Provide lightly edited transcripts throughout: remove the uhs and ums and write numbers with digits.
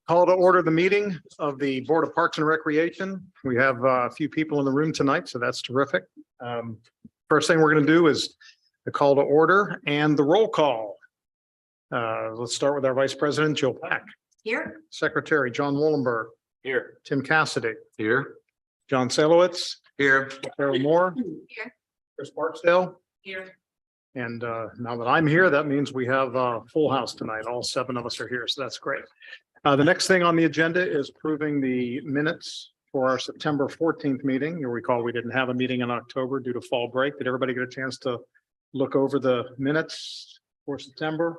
Call to order the meeting of the Board of Parks and Recreation. We have a few people in the room tonight, so that's terrific. First thing we're going to do is the call to order and the roll call. Let's start with our Vice President, Jill Pack. Here. Secretary, John Wollenberg. Here. Tim Cassidy. Here. John Selowitz. Here. Carol Moore. Here. Chris Barksdale. Here. And now that I'm here, that means we have a full house tonight. All 7 of us are here, so that's great. The next thing on the agenda is approving the minutes for our September 14th meeting. You'll recall we didn't have a meeting in October due to fall break. Did everybody get a chance to look over the minutes for September?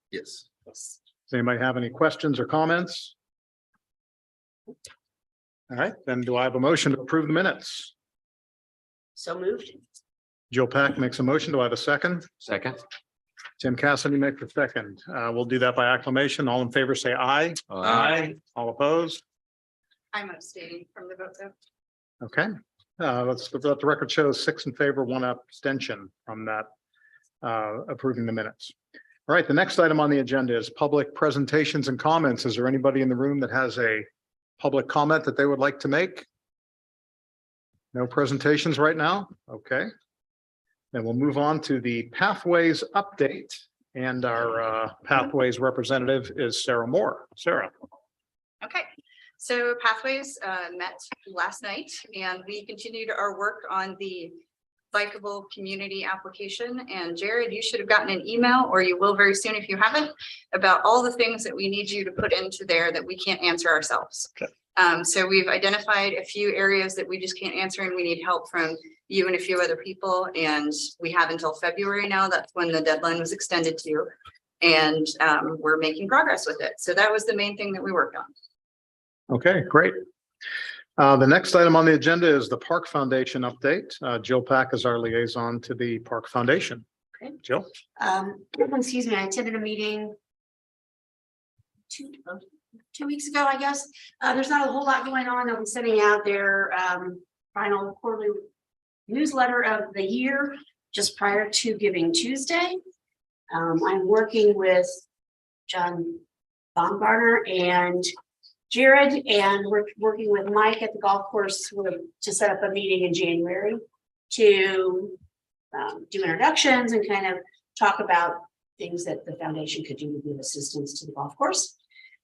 Yes. Does anybody have any questions or comments? All right, then do I have a motion to approve the minutes? So moved. Jill Pack makes a motion. Do I have a second? Second. Tim Cassidy makes a second. We'll do that by acclamation. All in favor, say aye. Aye. All opposed? I'm abstaining from the vote though. Okay, let's let the record show 6 in favor, 1 abstention from that approving the minutes. All right, the next item on the agenda is public presentations and comments. Is there anybody in the room that has a public comment that they would like to make? No presentations right now? Okay. Then we'll move on to the Pathways update. And our Pathways representative is Sarah Moore. Sarah. Okay, so Pathways met last night and we continued our work on the Bikeable community application. And Jared, you should have gotten an email, or you will very soon if you haven't, about all the things that we need you to put into there that we can't answer ourselves. Okay. So we've identified a few areas that we just can't answer and we need help from you and a few other people. And we have until February now. That's when the deadline was extended to. And we're making progress with it. So that was the main thing that we worked on. Okay, great. The next item on the agenda is the Park Foundation update. Jill Pack is our liaison to the Park Foundation. Okay. Jill. Excuse me, I attended a meeting 2 weeks ago, I guess. There's not a whole lot going on. They'll be sending out their final quarterly newsletter of the year just prior to Giving Tuesday. I'm working with John Baumgartner and Jared, and we're working with Mike at the golf course to set up a meeting in January to do introductions and kind of talk about things that the foundation could do to give assistance to the golf course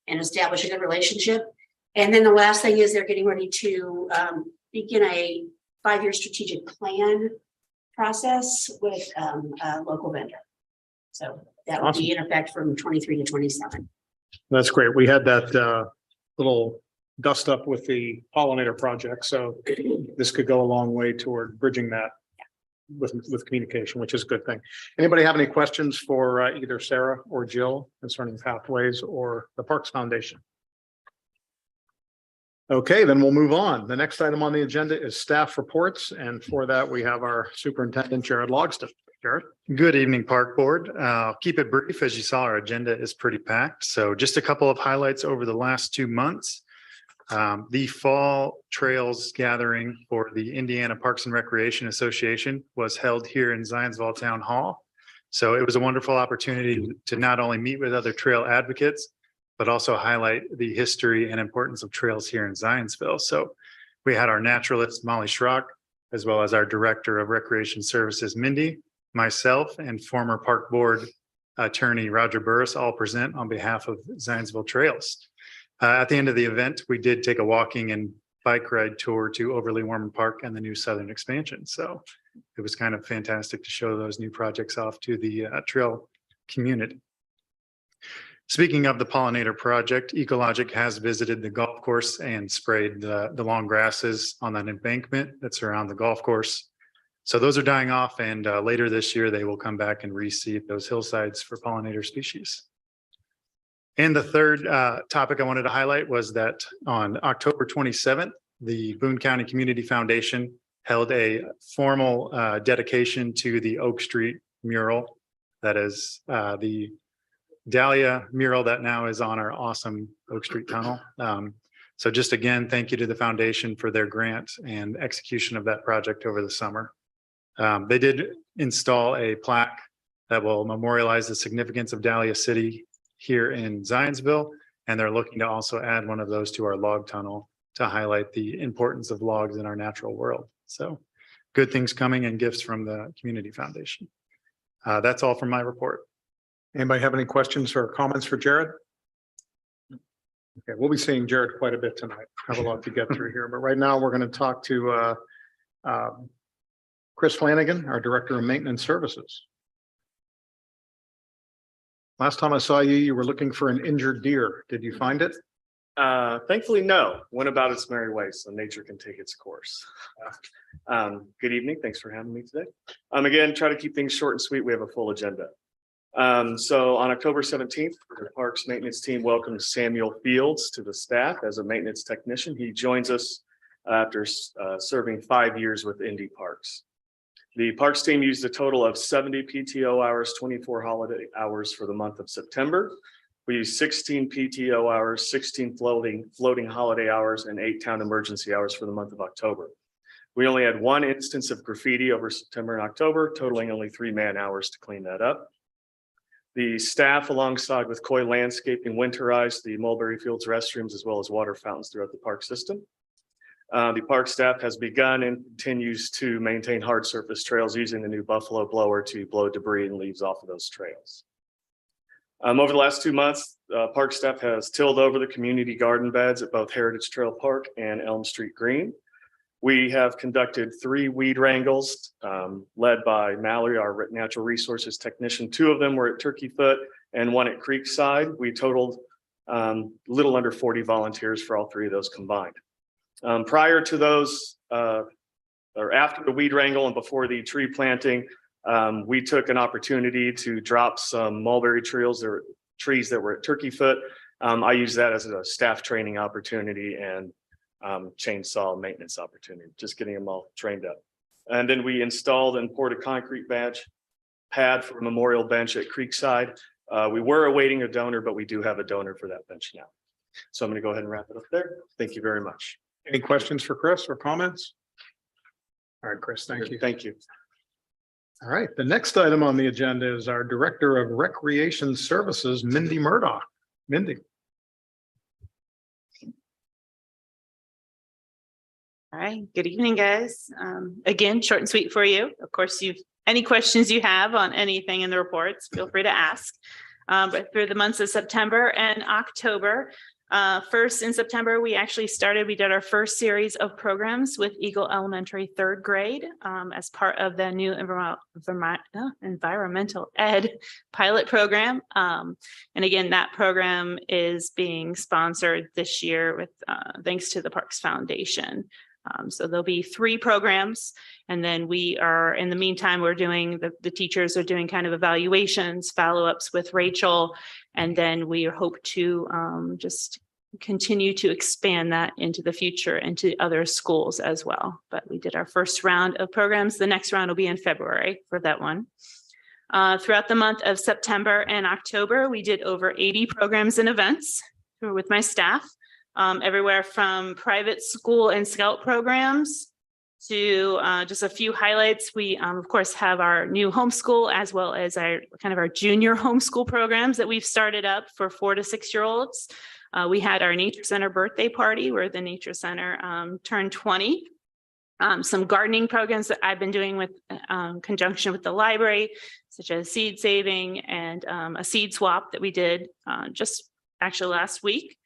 and establish a good relationship. And then the last thing is they're getting ready to begin a 5-year strategic plan process with a local vendor. So that will be in effect from 23 to 27. That's great. We had that little dust up with the pollinator project. So this could go a long way toward bridging that with communication, which is a good thing. Anybody have any questions for either Sarah or Jill concerning Pathways or the Parks Foundation? Okay, then we'll move on. The next item on the agenda is staff reports. And for that, we have our superintendent, Jared Logston. Jared. Good evening, Park Board. I'll keep it brief. As you saw, our agenda is pretty packed. So just a couple of highlights over the last 2 months. The fall trails gathering for the Indiana Parks and Recreation Association was held here in Zionsville Town Hall. So it was a wonderful opportunity to not only meet with other trail advocates, but also highlight the history and importance of trails here in Zionsville. So we had our naturalist, Molly Schrock, as well as our Director of Recreation Services, Mindy, myself, and former Park Board attorney, Roger Burris, all present on behalf of Zionsville Trails. At the end of the event, we did take a walking and bike ride tour to Overly Ormond Park and the new Southern expansion. So it was kind of fantastic to show those new projects off to the trail community. Speaking of the pollinator project, Ecologic has visited the golf course and sprayed the long grasses on that embankment that surround the golf course. So those are dying off, and later this year, they will come back and reseed those hillsides for pollinator species. And the third topic I wanted to highlight was that on October 27th, the Boone County Community Foundation held a formal dedication to the Oak Street mural. That is the Dahlia mural that now is on our awesome Oak Street tunnel. So just again, thank you to the foundation for their grant and execution of that project over the summer. They did install a plaque that will memorialize the significance of Dahlia City here in Zionsville And they're looking to also add one of those to our log tunnel to highlight the importance of logs in our natural world. So good things coming and gifts from the Community Foundation. That's all from my report. Anybody have any questions or comments for Jared? Okay, we'll be seeing Jared quite a bit tonight. Have a lot to get through here, but right now we're going to talk to Chris Flanagan, our Director of Maintenance Services. Last time I saw you, you were looking for an injured deer. Did you find it? Thankfully, no. Went about its merry way, so nature can take its course. Good evening. Thanks for having me today. Again, try to keep things short and sweet. We have a full agenda. So on October 17th, the Parks Maintenance Team welcomed Samuel Fields to the staff as a maintenance technician. He joins us after serving 5 years with Indy Parks. The Parks team used a total of 70 PTO hours, 24 holiday hours for the month of September. We used 16 PTO hours, 16 floating holiday hours, and 8 town emergency hours for the month of October. We only had 1 instance of graffiti over September and October, totaling only 3 man-hours to clean that up. The staff, alongside with Coy Landscaping, winterized the Mulberry Fields restrooms as well as water fountains throughout the park system. The park staff has begun and continues to maintain hard surface trails using the new Buffalo blower to blow debris and leaves off of those trails. Over the last 2 months, park staff has tilled over the community garden beds at both Heritage Trail Park and Elm Street Green. We have conducted 3 weed wrangles led by Mallory, our natural resources technician. 2 of them were at Turkey Foot and 1 at Creekside. We totaled a little under 40 volunteers for all 3 of those combined. Prior to those, or after the weed wrangle and before the tree planting, we took an opportunity to drop some mulberry trees that were at Turkey Foot. I use that as a staff training opportunity and chainsaw maintenance opportunity, just getting them all trained up. And then we installed and poured a concrete pad for a memorial bench at Creekside. We were awaiting a donor, but we do have a donor for that bench now. So I'm going to go ahead and wrap it up there. Thank you very much. Any questions for Chris or comments? All right, Chris, thank you. Thank you. All right, the next item on the agenda is our Director of Recreation Services, Mindy Murdoch. Mindy. All right, good evening, guys. Again, short and sweet for you. Of course, any questions you have on anything in the reports, feel free to ask. But through the months of September and October, first in September, we did our first series of programs with Eagle Elementary 3rd grade as part of the new environmental ed pilot program. And again, that program is being sponsored this year with thanks to the Parks Foundation. So there'll be 3 programs, and then we are, in the meantime, we're doing, the teachers are doing kind of evaluations, follow-ups with Rachel, and then we hope to just continue to expand that into the future into other schools as well. But we did our first round of programs. The next round will be in February for that one. Throughout the month of September and October, we did over 80 programs and events with my staff. Everywhere from private school and scout programs to just a few highlights. We, of course, have our new homeschool as well as our junior homeschool programs that we've started up for 4 to 6 year olds. We had our Nature Center birthday party where the Nature Center turned 20. Some gardening programs that I've been doing with conjunction with the library, such as seed saving and a seed swap that we did just actually last week.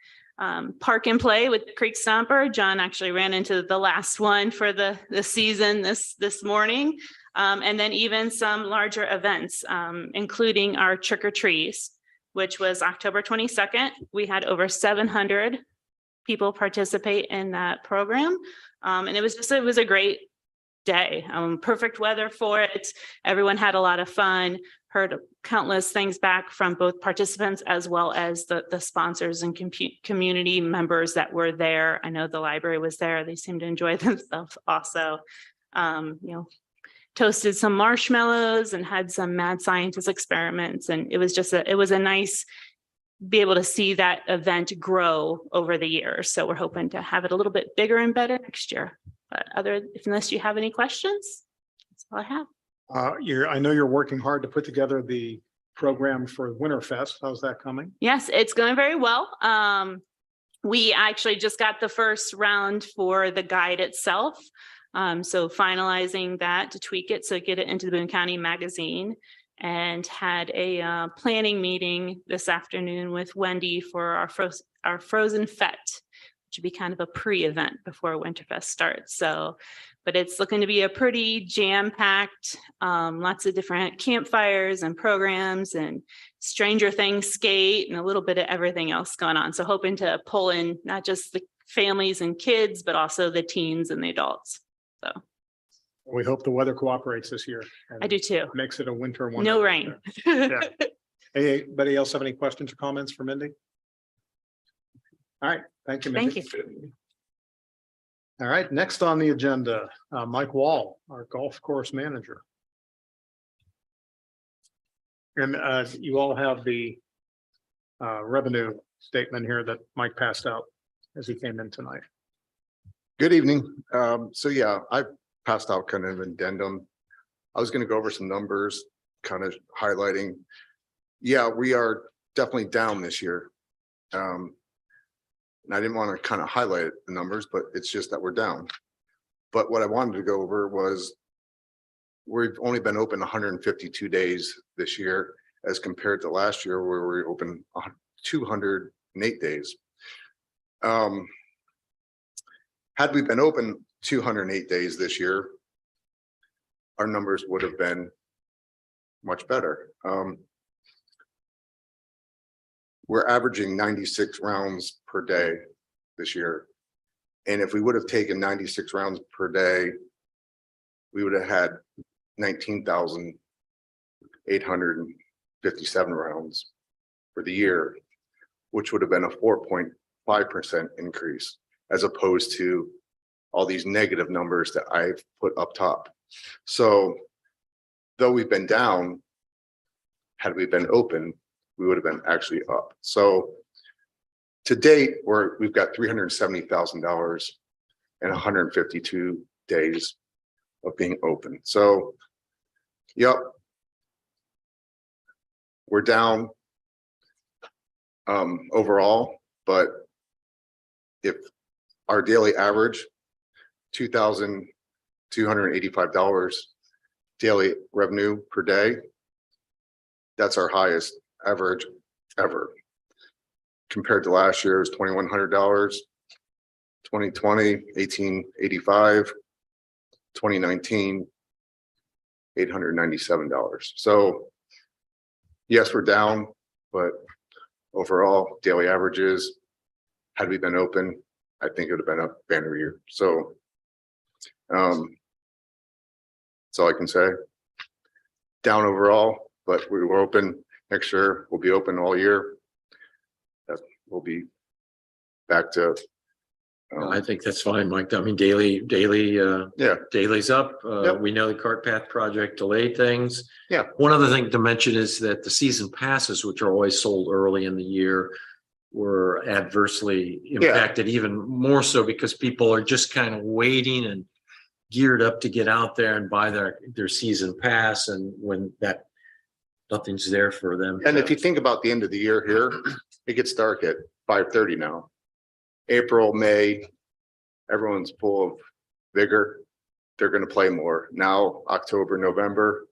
Park and play with the Creek Stomper. John actually ran into the last one for the season this morning. And then even some larger events, including our Trick or Trees, which was October 22nd. We had over 700 people participate in that program. And it was a great day. Perfect weather for it. Everyone had a lot of fun. Heard countless things back from both participants as well as the sponsors and community members that were there. I know the library was there. They seemed to enjoy themselves also. Toasted some marshmallows and had some mad scientist experiments. And it was a nice be able to see that event grow over the years. So we're hoping to have it a little bit bigger and better next year. But unless you have any questions, that's all I have. I know you're working hard to put together the program for Winterfest. How's that coming? Yes, it's going very well. We actually just got the first round for the guide itself. So finalizing that to tweak it, so get it into the Boone County Magazine, and had a planning meeting this afternoon with Wendy for our Frozen Fete, which would be kind of a pre-event before Winterfest starts. So, but it's looking to be a pretty jam-packed, lots of different campfires and programs and Stranger Things skate and a little bit of everything else going on. So hoping to pull in not just the families and kids, but also the teens and the adults. So We hope the weather cooperates this year. and I do too. Makes it a winter one. No rain. Anybody else have any questions or comments for Mindy? All right, thank you, Mindy. Thank you. All right, next on the agenda, Mike Wall, our golf course manager. And you all have the revenue statement here that Mike passed out as he came in tonight. Good evening. So yeah, I passed out kind of an addendum. I was going to go over some numbers, kind of highlighting. Yeah, we are definitely down this year. And I didn't want to kind of highlight the numbers, but it's just that we're down. But what I wanted to go over was we've only been open 152 days this year as compared to last year where we were open 208 days. Had we been open 208 days this year, our numbers would have been much better. We're averaging 96 rounds per day this year. And if we would have taken 96 rounds per day, we would have had 19,857 rounds for the year, which would have been a 4.5% increase, as opposed to all these negative numbers that I've put up top. So though we've been down, had we been open, we would have been actually up. So to date, we've got $370,000 and 152 days of being open. So, yep, we're down overall, but if our daily average, $2,285 daily revenue per day, that's our highest average ever. Compared to last year's $2,100, 2020, $1,885, 2019, $897. So yes, we're down, but overall daily averages, had we been open, I think it would have been a banner year. So that's all I can say. Down overall, but we were open. Next year we'll be open all year. We'll be back to. I think that's fine, Mike. I mean, daily, Yeah, daily's up. Yep. We know the cart path project delayed things. Yeah. One other thing to mention is that the season passes, which are always sold early in the year, were adversely impacted even more so because people are just kind of waiting and geared up to get out there and buy their season pass. And when that nothing's there for them. and if you think about the end of the year here, it gets dark at 5:30 now. April, May, everyone's full of vigor. They're going to play more. Now, October, November,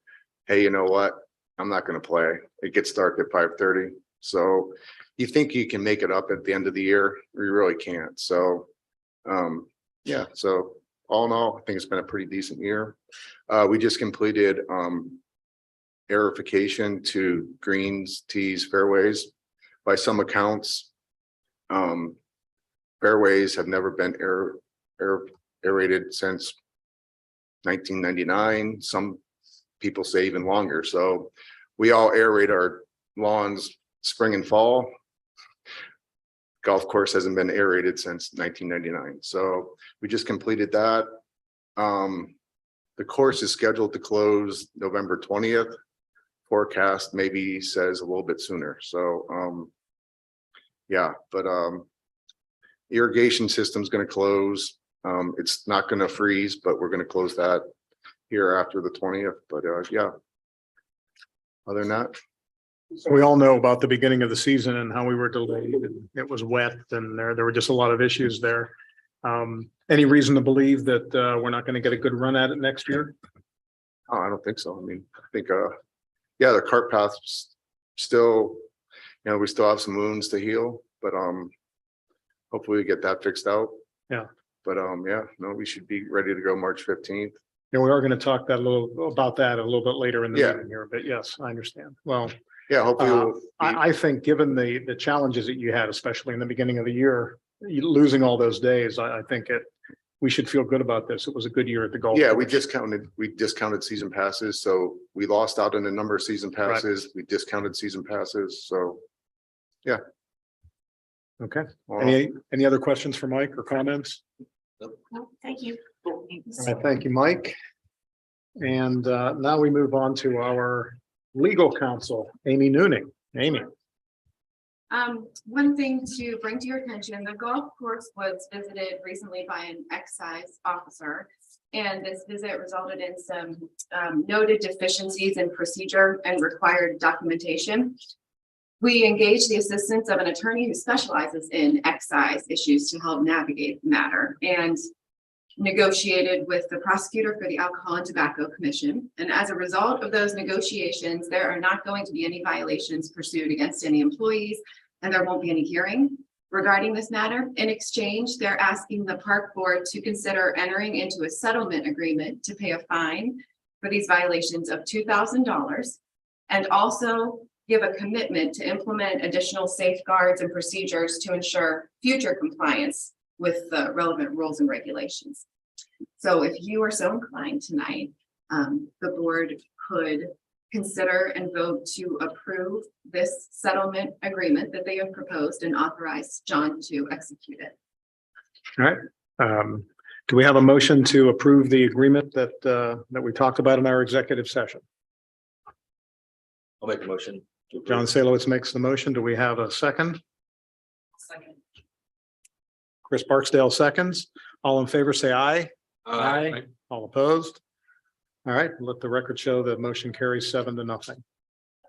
hey, you know what? I'm not going to play. It gets dark at 5:30. So you think you can make it up at the end of the year, or you really can't. So yeah, so all in all, I think it's been a pretty decent year. We just completed aerification to greens, tees, fairways. By some accounts, fairways have never been aerated since 1999. Some people say even longer. So we all aerate our lawns spring and fall. Golf course hasn't been aerated since 1999. So we just completed that. The course is scheduled to close November 20th. Forecast maybe says a little bit sooner. So yeah, but irrigation system's going to close. It's not going to freeze, but we're going to close that here after the 20th. But yeah, other than that, We all know about the beginning of the season and how we were delayed and it was wet and there were just a lot of issues there. Any reason to believe that we're not going to get a good run at it next year? Oh, I don't think so. I mean, I think, yeah, the cart path's still, we still have some wounds to heal, but, hopefully we get that fixed out. Yeah. But, yeah, no, we should be ready to go March 15th. Yeah, we are going to talk about that a little bit later in the Yeah. meeting here, but yes, I understand. Well, Yeah, hopefully. we'll be- I think given the challenges that you had, especially in the beginning of the year, losing all those days, I think we should feel good about this. It was a good year at the golf. Yeah, we course. discounted season passes, so we lost out on a number of season passes. We discounted season passes, so. Okay. well, Any other questions for Mike or comments? No, thank you. All right, thank you, Mike. And now we move on to our legal counsel, Amy Nooning. Amy. One thing to bring to your attention, the golf course was visited recently by an excise officer. And this visit resulted in some noted deficiencies in procedure and required documentation. We engaged the assistance of an attorney who specializes in excise issues to help navigate the matter and negotiated with the prosecutor for the Alcohol and Tobacco Commission. And as a result of those negotiations, there are not going to be any violations pursued against any employees, and there won't be any hearing regarding this matter. In exchange, they're asking the park board to consider entering into a settlement agreement to pay a fine for these violations of $2,000 and also give a commitment to implement additional safeguards and procedures to ensure future compliance with the relevant rules and regulations. So if you are so inclined tonight, the board could consider and vote to approve this settlement agreement that they have proposed and authorize John to execute it. All right. Do we have a motion to approve the agreement that we talked about in our executive session? I'll make a motion. John Salowitz makes the motion. Do we have a second? Second. Chris Barksdale seconds. All in favor, say aye. Aye. All opposed? All right, let the record show the motion carries 7-0.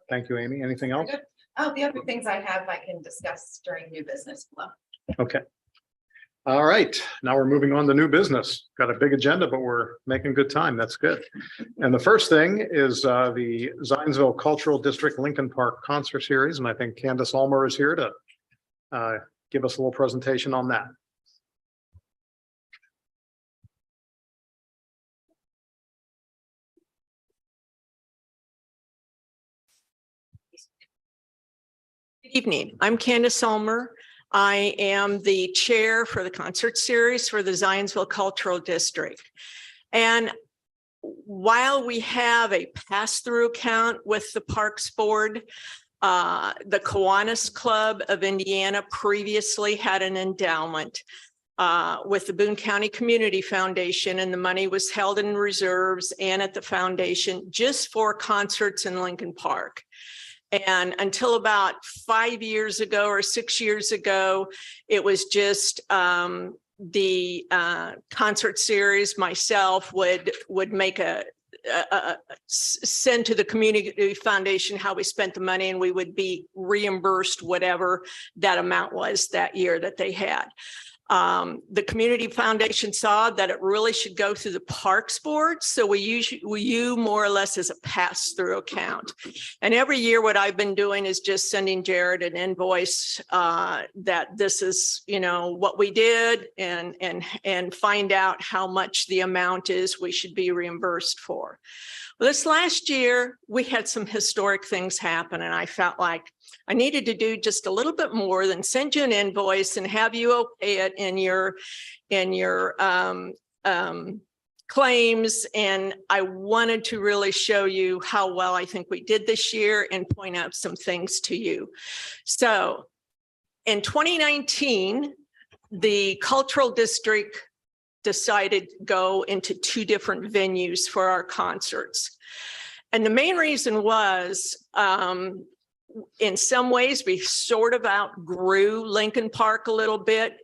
Thank you, Amy. Anything else? Oh, the other things I have, I can discuss during new business flow. Okay. All right, now we're moving on to new business. Got a big agenda, but we're making good time. That's good. And the first thing is the Zionsville Cultural District Lincoln Park Concert Series. And I think Candace Ulmer is here to give us a little presentation on that. Good evening. I'm Candace Ulmer. I am the chair for the concert series for the Zionsville Cultural District. And while we have a pass-through account with the Parks Board, the Kiwanis Club of Indiana previously had an endowment with the Boone County Community Foundation, and the money was held in reserves and at the foundation just for concerts in Lincoln Park. And until about 5 years ago or 6 years ago, it was just the concert series. Myself would make send to the community foundation how we spent the money, and we would be reimbursed whatever that amount was that year that they had. The community foundation saw that it really should go through the Parks Board. So we use more or less as a pass-through account. And every year what I've been doing is just sending Jared an invoice that this is, what we did and find out how much the amount is we should be reimbursed for. Well, this last year, we had some historic things happen, and I felt like I needed to do just a little bit more than send you an invoice and have you okay it in your claims. And I wanted to really show you how well I think we did this year and point out some things to you. So in 2019, the cultural district decided to go into 2 different venues for our concerts. And the main reason was, in some ways, we sort of outgrew Lincoln Park a little bit.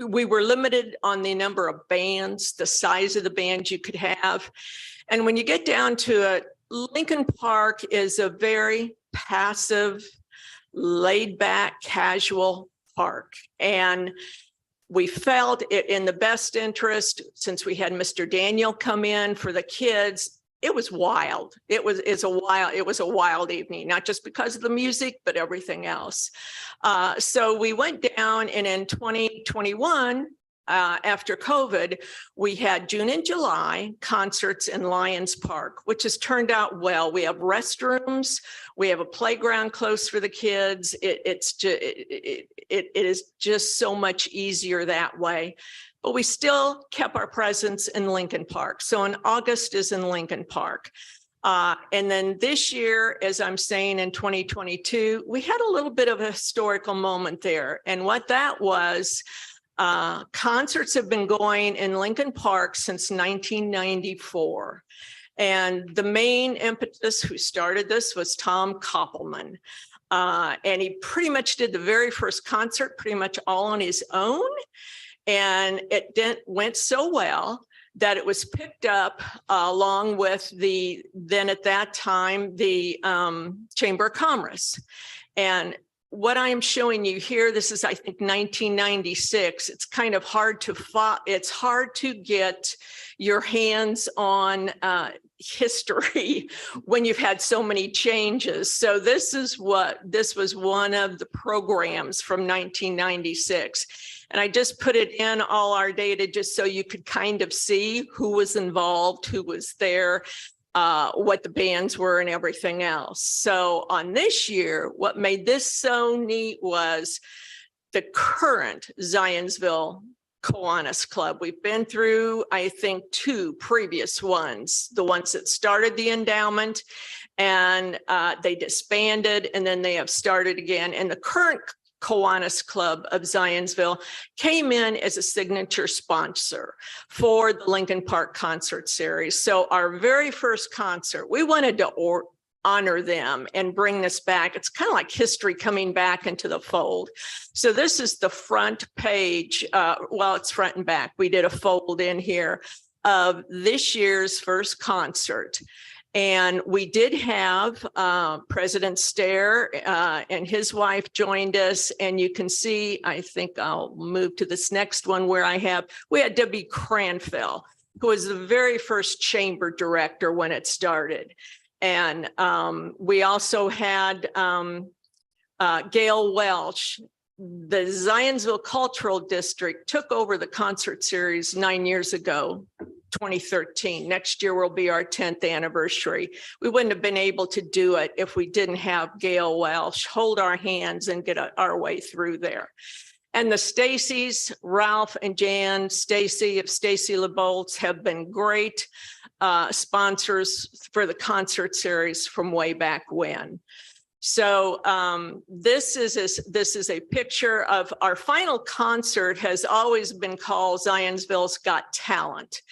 We were limited on the number of bands, the size of the bands you could have. And when you get down to it, Lincoln Park is a very passive, laid back, casual park. And we felt it in the best interest, since we had Mr. Daniel come in for the kids. It was wild. It was a wild evening, not just because of the music, but everything else. So we went down, and in 2021, after COVID, we had June and July concerts in Lions Park, which has turned out well. We have restrooms, we have a playground close for the kids. It is just so much easier that way. But we still kept our presence in Lincoln Park. So in August is in Lincoln Park. And then this year, as I'm saying, in 2022, we had a little bit of a historical moment there. And what that was, concerts have been going in Lincoln Park since 1994. And the main impetus who started this was Tom Koppelman. And he pretty much did the very first concert pretty much all on his own. And it went so well that it was picked up along with then at that time, the Chamber of Commerce. And what I am showing you here, this is, I think, 1996. It's kind of hard to it's hard to get your hands on history when you've had so many changes. So this was one of the programs from 1996. And I just put it in all our data just so you could kind of see who was involved, who was there, what the bands were and everything else. So on this year, what made this so neat was the current Zionsville Kiwanis Club. We've been through, I think, 2 previous ones, the ones that started the endowment and they disbanded, and then they have started again. And the current Kiwanis Club of Zionsville came in as a signature sponsor for the Lincoln Park concert series. So our very first concert, we wanted to honor them and bring this back. It's kind of like history coming back into the fold. So this is the front page. Well, it's front and back. We did a fold in here of this year's first concert. And we did have President Stair and his wife joined us. And you can see, I think I'll move to this next one where we had Debbie Cranfill, who was the very first chamber director when it started. And we also had Gail Welsh. The Zionsville Cultural District took over the concert series 9 years ago. 2013. Next year will be our 10th anniversary. We wouldn't have been able to do it if we didn't have Gail Welsh hold our hands and get our way through there. And the Stacys, Ralph and Jan Stacy of Stacy LeBoltz have been great sponsors for the concert series from way back when. So this is a picture of our final concert. Has always been called Zionsville's Got Talent.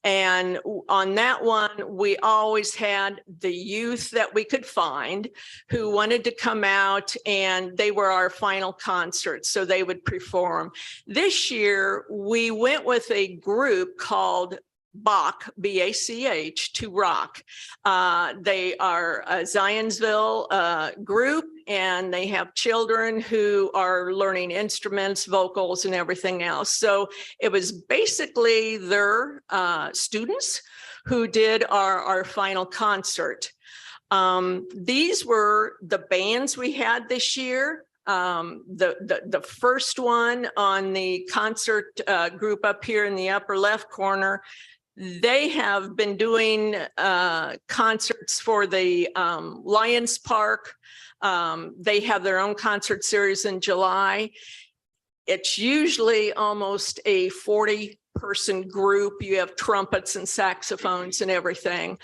And on that one, we always had the youth that we could find who wanted to come out, and they were our final concert, so they would perform. This year, we went with a group called Bach, B-A-C-H, to rock. They are a Zionsville group, and they have children who are learning instruments, vocals, and everything else. So it was basically their students who did our final concert. These were the bands we had this year. The first one on the concert group up here in the upper left corner, they have been doing concerts for the Lions Park. They have their own concert series in July. It's usually almost a 40-person group. You have trumpets and saxophones and everything.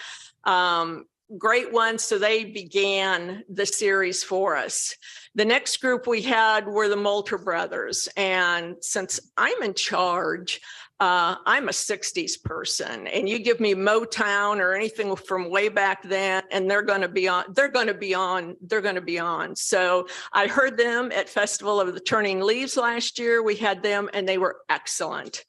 Great one. So they began the series for us. The next group we had were the Moulter Brothers. And since I'm in charge, I'm a 60s person, and you give me Motown or anything from way back then, and they're going to be on. So I heard them at Festival of the Turning Leaves last year. We had them and they were excellent.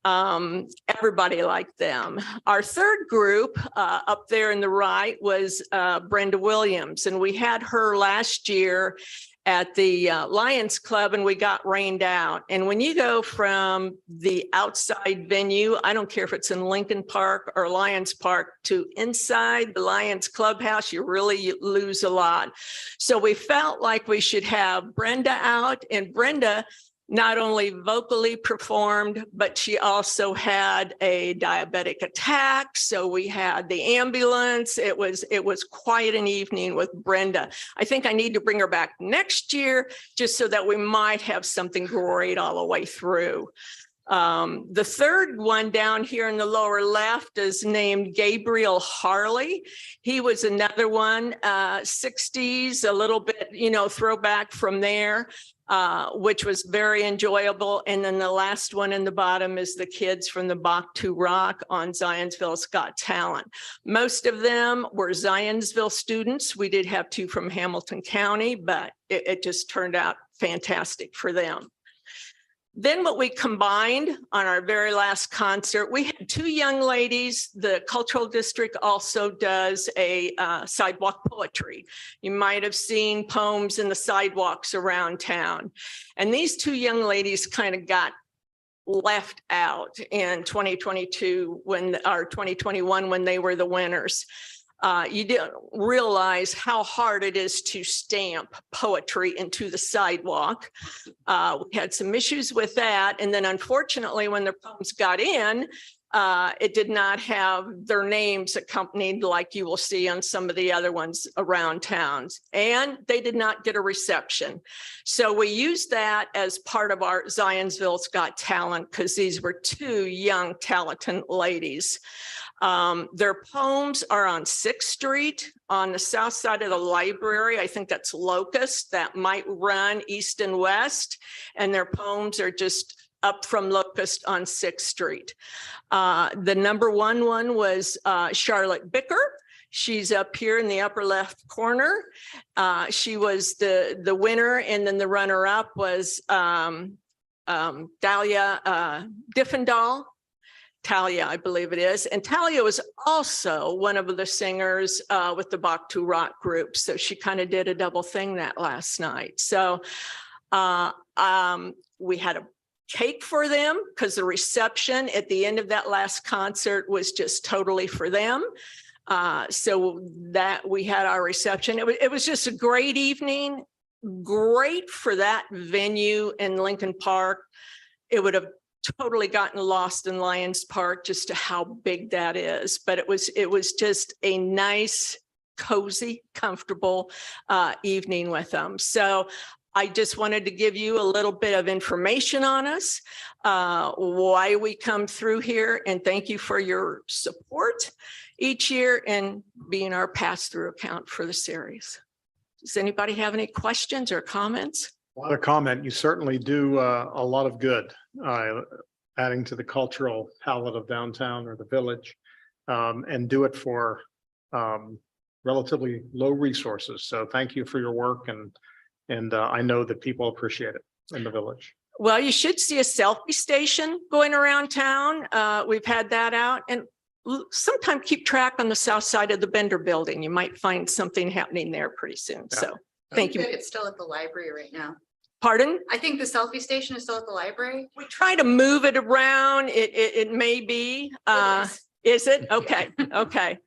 Everybody liked them. Our third group up there in the right was Brenda Williams, and we had her last year at the Lions Club, and we got rained out. And when you go from the outside venue, I don't care if it's in Lincoln Park or Lions Park, to inside the Lions Clubhouse, you really lose a lot. So we felt like we should have Brenda out, and Brenda not only vocally performed, but she also had a diabetic attack. So we had the ambulance. It was quite an evening with Brenda. I think I need to bring her back next year just so that we might have something great all the way through. The third one down here in the lower left is named Gabriel Harley. He was another one, 60s, a little bit, throwback from there. Which was very enjoyable. And then the last one in the bottom is the kids from the Bach to Rock on Zionsville's Got Talent. Most of them were Zionsville students. We did have 2 from Hamilton County, but it just turned out fantastic for them. Then what we combined on our very last concert, we had 2 young ladies. The cultural district also does a sidewalk poetry. You might have seen poems in the sidewalks around town. And these 2 young ladies kind of got left out in 2022 or 2021 when they were the winners. You didn't realize how hard it is to stamp poetry into the sidewalk. We had some issues with that. And then unfortunately, when their poems got in, it did not have their names accompanied like you will see on some of the other ones around towns. And they did not get a reception. So we used that as part of our Zionsville's Got Talent because these were 2 young, talented ladies. Their poems are on 6th Street on the south side of the library. I think that's Locust, that might run east and west. And their poems are just up from Locust on 6th Street. The number one was Charlotte Bicker. She's up here in the upper left corner. She was the winner, and then the runner-up was Dahlia Diffendahl. Talia, I believe it is. And Talia was also one of the singers with the Bach to Rock group. So she kind of did a double thing that last night. So we had a cake for them because the reception at the end of that last concert was just totally for them. So that we had our reception. It was just a great evening, great for that venue in Lincoln Park. It would have totally gotten lost in Lions Park just to how big that is. But it was just a nice, cozy, comfortable evening with them. So I just wanted to give you a little bit of information on us, why we come through here, and thank you for your support each year and being our pass-through account for the series. Does anybody have any questions or comments? A lot of comment. You certainly do a lot of good, adding to the cultural palette of downtown or the village, and do it for relatively low resources. So thank you for your work, and I know that people appreciate it in the village. Well, you should see a selfie station going around town. We've had that out, and sometime keep track on the south side of the Bender building. You might find something happening there pretty soon. Yeah. So thank you. It's still at the library right now. Pardon? I think the selfie station is still at the library. We try to move it around. It may be. Is it? Okay. Okay.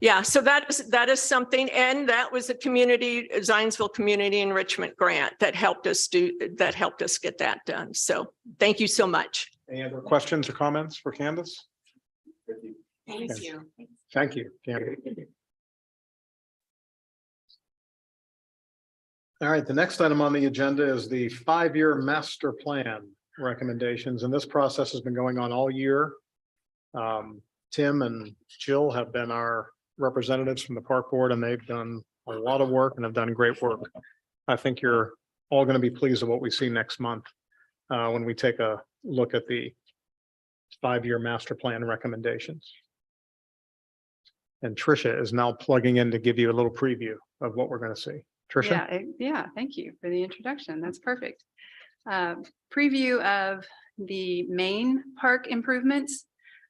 Yeah. So that is something. And that was a Zionsville Community Enrichment Grant that helped us get that done. So thank you so much. Any other questions or comments for Candace? Thank you. Thank you, Candace. All right, the next item on the agenda is the 5-year master plan recommendations, and this process has been going on all year. Tim and Jill have been our representatives from the park board, and they've done a lot of work and have done great work. I think you're all going to be pleased with what we see next month when we take a look at the 5-year master plan recommendations. And Tricia is now plugging in to give you a little preview of what we're going to see. Tricia? Yeah, thank you for the introduction. That's perfect. preview of the main park improvements.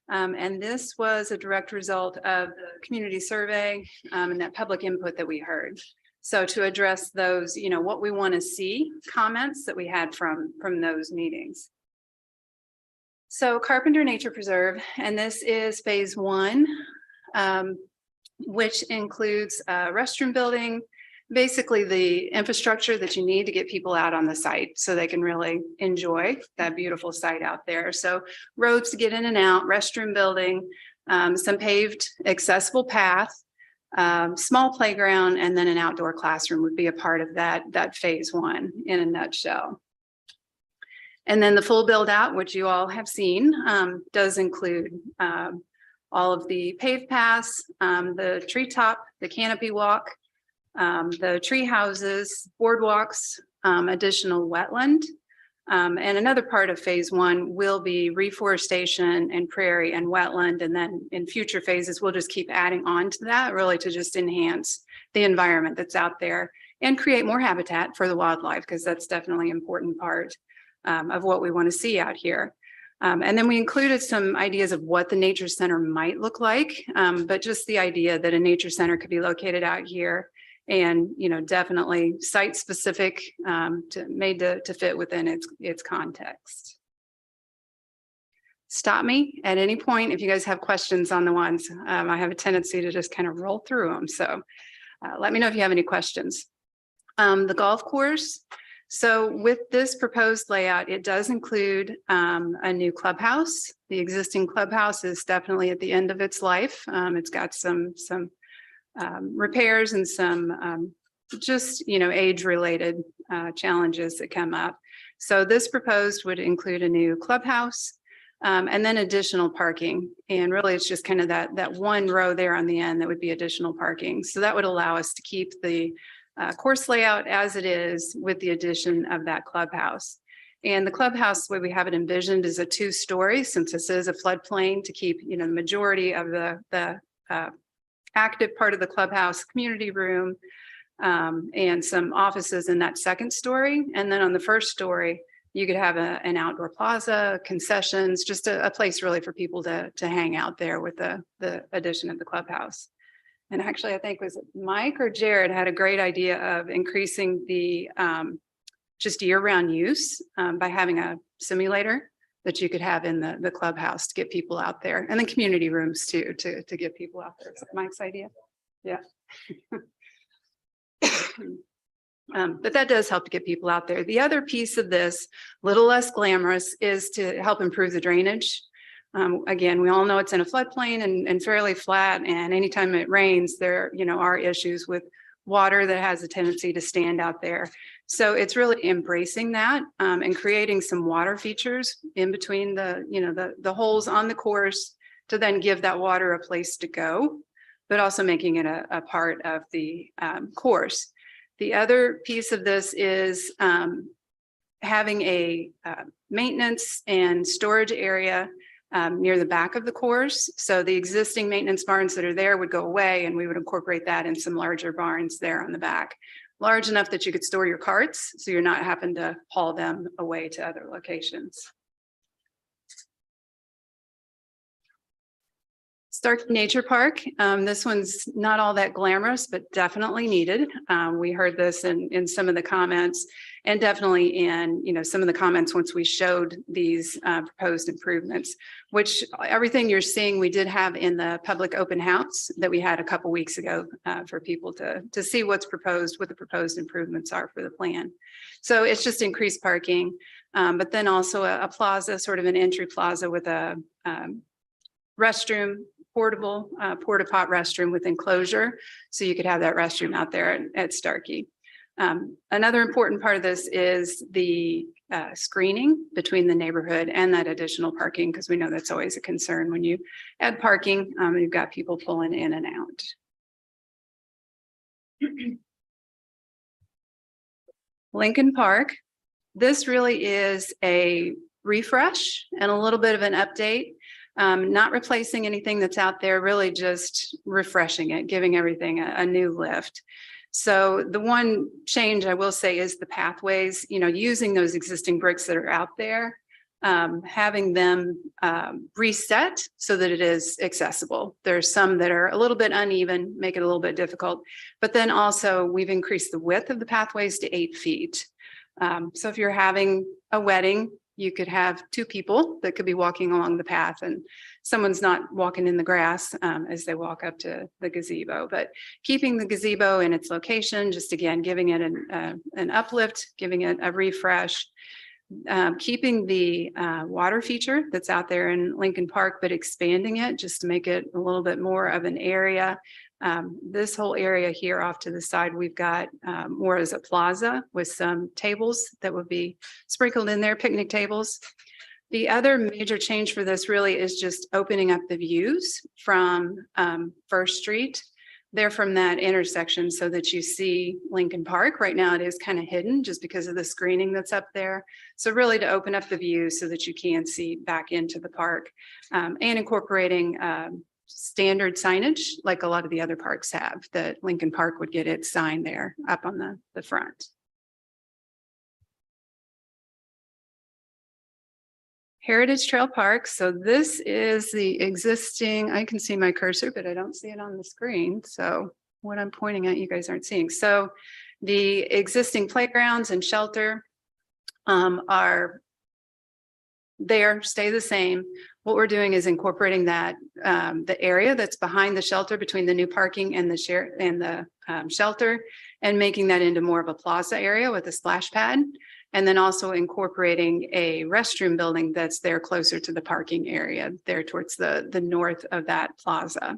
And this was a direct result of the community survey and that public input that we heard. So to address those, what we want to see comments that we had from those meetings. So Carpenter Nature Preserve, and this is phase 1, which includes a restroom building, basically the infrastructure that you need to get people out on the site so they can really enjoy that beautiful site out there. So roads to get in and out, restroom building, some paved accessible path, small playground, and then an outdoor classroom would be a part of that phase 1 in a nutshell. And then the full build out, which you all have seen, does include all of the paved paths, the treetop, the canopy walk, the tree houses, boardwalks, additional wetland. And another part of phase 1 will be reforestation and prairie and wetland. And then in future phases, we'll just keep adding on to that, really to just enhance the environment that's out there and create more habitat for the wildlife, because that's definitely an important part of what we want to see out here. And then we included some ideas of what the nature center might look like, but just the idea that a nature center could be located out here and, definitely site specific, made to fit within its context. Stop me at any point if you guys have questions on the ones. I have a tendency to just kind of roll through them. So let me know if you have any questions. The golf course. So with this proposed layout, it does include a new clubhouse. The existing clubhouse is definitely at the end of its life. It's got some repairs and some just, age-related challenges that come up. So this proposed would include a new clubhouse and then additional parking. And really, it's just kind of that one row there on the end that would be additional parking. So that would allow us to keep the course layout as it is with the addition of that clubhouse. And the clubhouse, the way we have it envisioned, is a 2-story, since this is a floodplain, to keep, the majority of the active part of the clubhouse, community room, and some offices in that 2nd story. And then on the 1st story, you could have an outdoor plaza, concessions, just a place really for people to hang out there with the addition of the clubhouse. And actually, I think was it Mike or Jared had a great idea of increasing the just year-round use by having a simulator that you could have in the clubhouse to get people out there, and then community rooms too, to get people out there. Is that Mike's idea? Yeah. But that does help to get people out there. The other piece of this, little less glamorous, is to help improve the drainage. Again, we all know it's in a floodplain and fairly flat, and anytime it rains, there are issues with water that has a tendency to stand out there. So it's really embracing that and creating some water features in between the holes on the course to then give that water a place to go, but also making it a part of the course. The other piece of this is having a maintenance and storage area near the back of the course. So the existing maintenance barns that are there would go away, and we would incorporate that in some larger barns there on the back, large enough that you could store your carts, so you're not having to haul them away to other locations. Starkey Nature Park. This one's not all that glamorous, but definitely needed. We heard this in some of the comments, and definitely in some of the comments once we showed these proposed improvements, which everything you're seeing we did have in the public open house that we had a couple weeks ago for people to see what's proposed, what the proposed improvements are for the plan. So it's just increased parking, but then also a plaza, sort of an entry plaza with a restroom, portable porta pot restroom with enclosure, so you could have that restroom out there at Starkey. Another important part of this is the screening between the neighborhood and that additional parking, because we know that's always a concern when you add parking. You've got people pulling in and out. Lincoln Park. This really is a refresh and a little bit of an update. Not replacing anything that's out there, really just refreshing it, giving everything a new lift. So the one change I will say is the pathways, using those existing bricks that are out there, having them reset so that it is accessible. There's some that are a little bit uneven, make it a little bit difficult, but then also we've increased the width of the pathways to 8 feet. So if you're having a wedding, you could have 2 people that could be walking along the path and someone's not walking in the grass as they walk up to the gazebo, but keeping the gazebo in its location, just again, giving it an uplift, giving it a refresh, keeping the water feature that's out there in Lincoln Park, but expanding it just to make it a little bit more of an area. This whole area here off to the side, we've got more as a plaza with some tables that would be sprinkled in there, picnic tables. The other major change for this really is just opening up the views from First Street there from that intersection so that you see Lincoln Park. Right now it is kind of hidden just because of the screening that's up there. So really to open up the view so that you can see back into the park and incorporating standard signage like a lot of the other parks have, that Lincoln Park would get its sign there up on the front. Heritage Trail Park. So this is the existing, I can see my cursor, but I don't see it on the screen. So what I'm pointing at, you guys aren't seeing. So the existing playgrounds and shelter are there, stay the same. What we're doing is incorporating that the area that's behind the shelter between the new parking and the shelter, and making that into more of a plaza area with a splash pad. And then also incorporating a restroom building that's there closer to the parking area there towards the north of that plaza.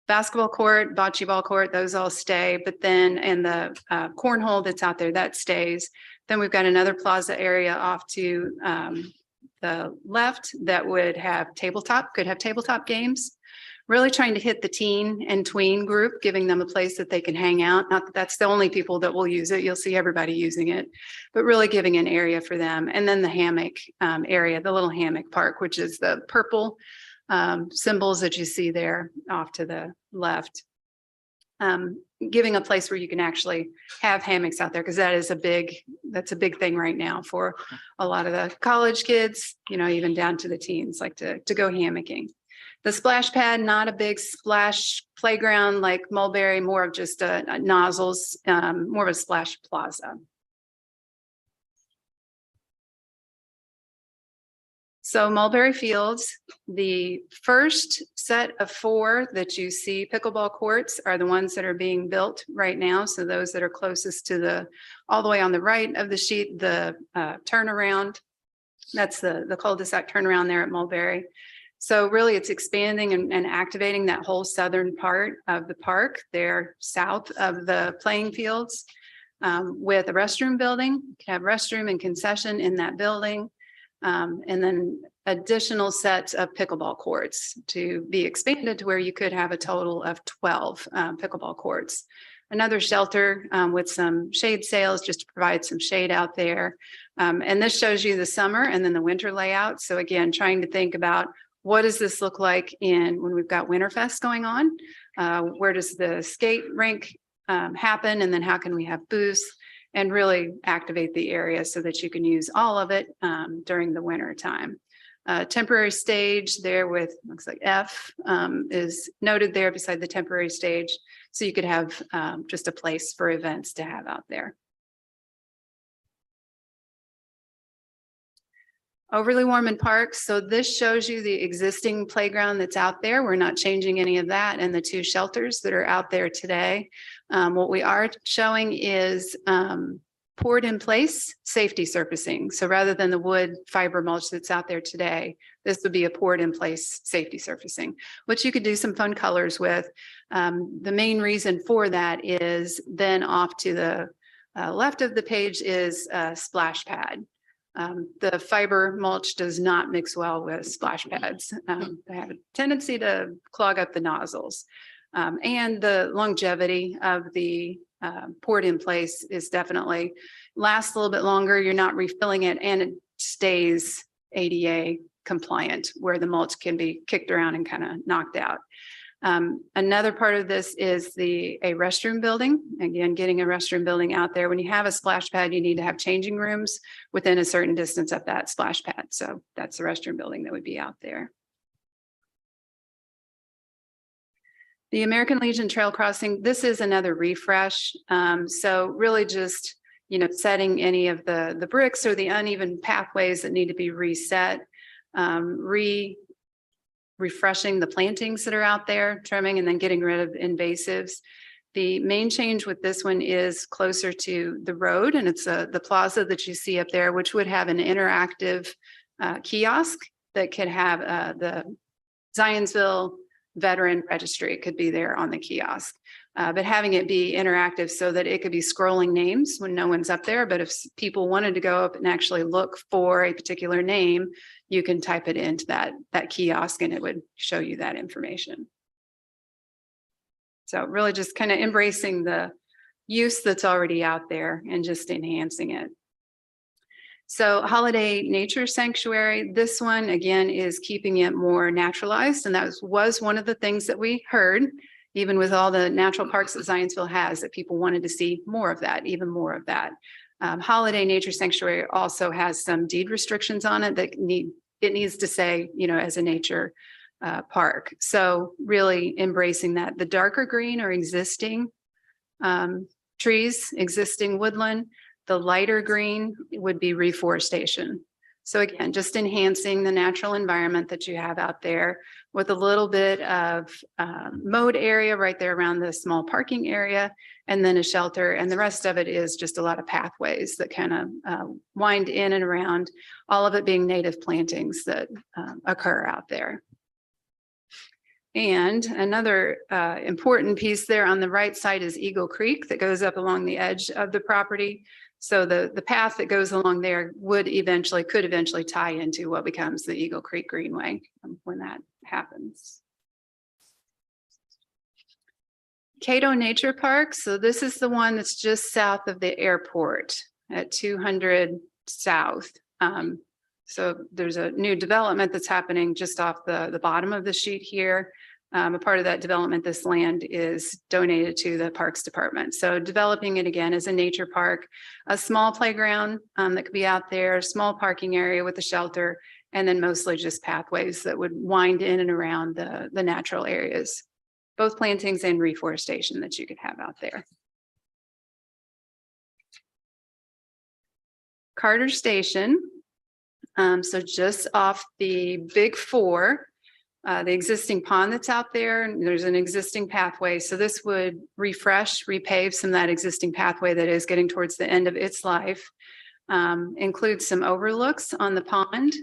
Basketball court, bocce ball court, those all stay, but then and the cornhole that's out there, that stays. Then we've got another plaza area off to the left that would have could have tabletop games. Really trying to hit the teen and tween group, giving them a place that they can hang out. Not that that's the only people that will use it. You'll see everybody using it, but really giving an area for them. And then the hammock area, the little hammock park, which is the purple symbols that you see there off to the left. Giving a place where you can actually have hammocks out there, because that's a big thing right now for a lot of the college kids, even down to the teens like to go hammocking. The splash pad, not a big splash playground like Mulberry, more of just nozzles, more of a splash plaza. So Mulberry Fields, the first set of 4 that you see pickleball courts are the ones that are being built right now. So those that are closest to all the way on the right of the sheet, the turnaround, that's the cul-de-sac turnaround there at Mulberry. So really it's expanding and activating that whole southern part of the park there south of the playing fields with a restroom building. You can have restroom and concession in that building. And then additional sets of pickleball courts to be expanded to where you could have a total of 12 pickleball courts. Another shelter with some shade sails just to provide some shade out there. And this shows you the summer and then the winter layout. So again, trying to think about what does this look like when we've got Winterfest going on? Where does the skate rink happen? And then how can we have booths and really activate the area so that you can use all of it during the winter time. Temporary stage there with, looks like F is noted there beside the temporary stage. So you could have just a place for events to have out there. Overly Warman Park. So this shows you the existing playground that's out there. We're not changing any of that, and the 2 shelters that are out there today. What we are showing is poured in place safety surfacing. So rather than the wood fiber mulch that's out there today, this would be a poured in place safety surfacing, which you could do some fun colors with. The main reason for that is then off to the left of the page is a splash pad. The fiber mulch does not mix well with splash pads. They have a tendency to clog up the nozzles. And the longevity of the poured in place is definitely lasts a little bit longer. You're not refilling it, and it stays ADA compliant where the mulch can be kicked around and kind of knocked out. Another part of this is a restroom building. Again, getting a restroom building out there. When you have a splash pad, you need to have changing rooms within a certain distance of that splash pad. So that's the restroom building that would be out there. The American Legion Trail Crossing, this is another refresh. So really just, setting any of the bricks or the uneven pathways that need to be reset, refreshing the plantings that are out there, trimming, and then getting rid of invasives. The main change with this one is closer to the road, and it's the plaza that you see up there, which would have an interactive kiosk that could have the Zionsville Veteran Registry. It could be there on the kiosk, but having it be interactive so that it could be scrolling names when no one's up there. But if people wanted to go up and actually look for a particular name, you can type it into that kiosk and it would show you that information. So really just kind of embracing the use that's already out there and just enhancing it. So Holiday Nature Sanctuary, this one again is keeping it more naturalized. And that was one of the things that we heard, even with all the natural parks that Zionsville has, that people wanted to see more of that, even more of that. Holiday Nature Sanctuary also has some deed restrictions on it that it needs to say, as a nature park. So really embracing that. The darker green are existing trees, existing woodland. The lighter green would be reforestation. So again, just enhancing the natural environment that you have out there with a little bit of mowed area right there around the small parking area, and then a shelter. And the rest of it is just a lot of pathways that kind of wind in and around, all of it being native plantings that occur out there. And another important piece there on the right side is Eagle Creek that goes up along the edge of the property. So the path that goes along there could eventually tie into what becomes the Eagle Creek Greenway when that happens. Cato Nature Park. So this is the one that's just south of the airport at 200 South. So there's a new development that's happening just off the bottom of the sheet here. A part of that development, this land is donated to the Parks Department. So developing it again as a nature park, a small playground that could be out there, a small parking area with a shelter, and then mostly just pathways that would wind in and around the natural areas, both plantings and reforestation that you could have out there. Carter Station. So just off the Big Four, the existing pond that's out there, and there's an existing pathway. So this would refresh, repave some of that existing pathway that is getting towards the end of its life. Include some overlooks on the pond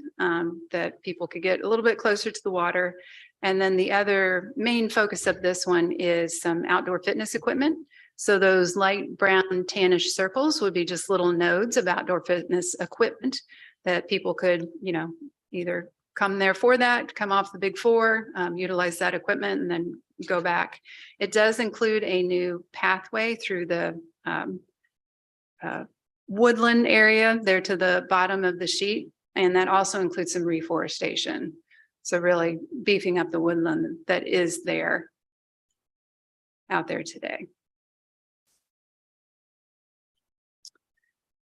that people could get a little bit closer to the water. And then the other main focus of this one is some outdoor fitness equipment. So those light brown tannish circles would be just little nodes of outdoor fitness equipment that people could, either come there for that, come off the Big Four, utilize that equipment, and then go back. It does include a new pathway through the woodland area there to the bottom of the sheet, and that also includes some reforestation. So really beefing up the woodland that is there out there today.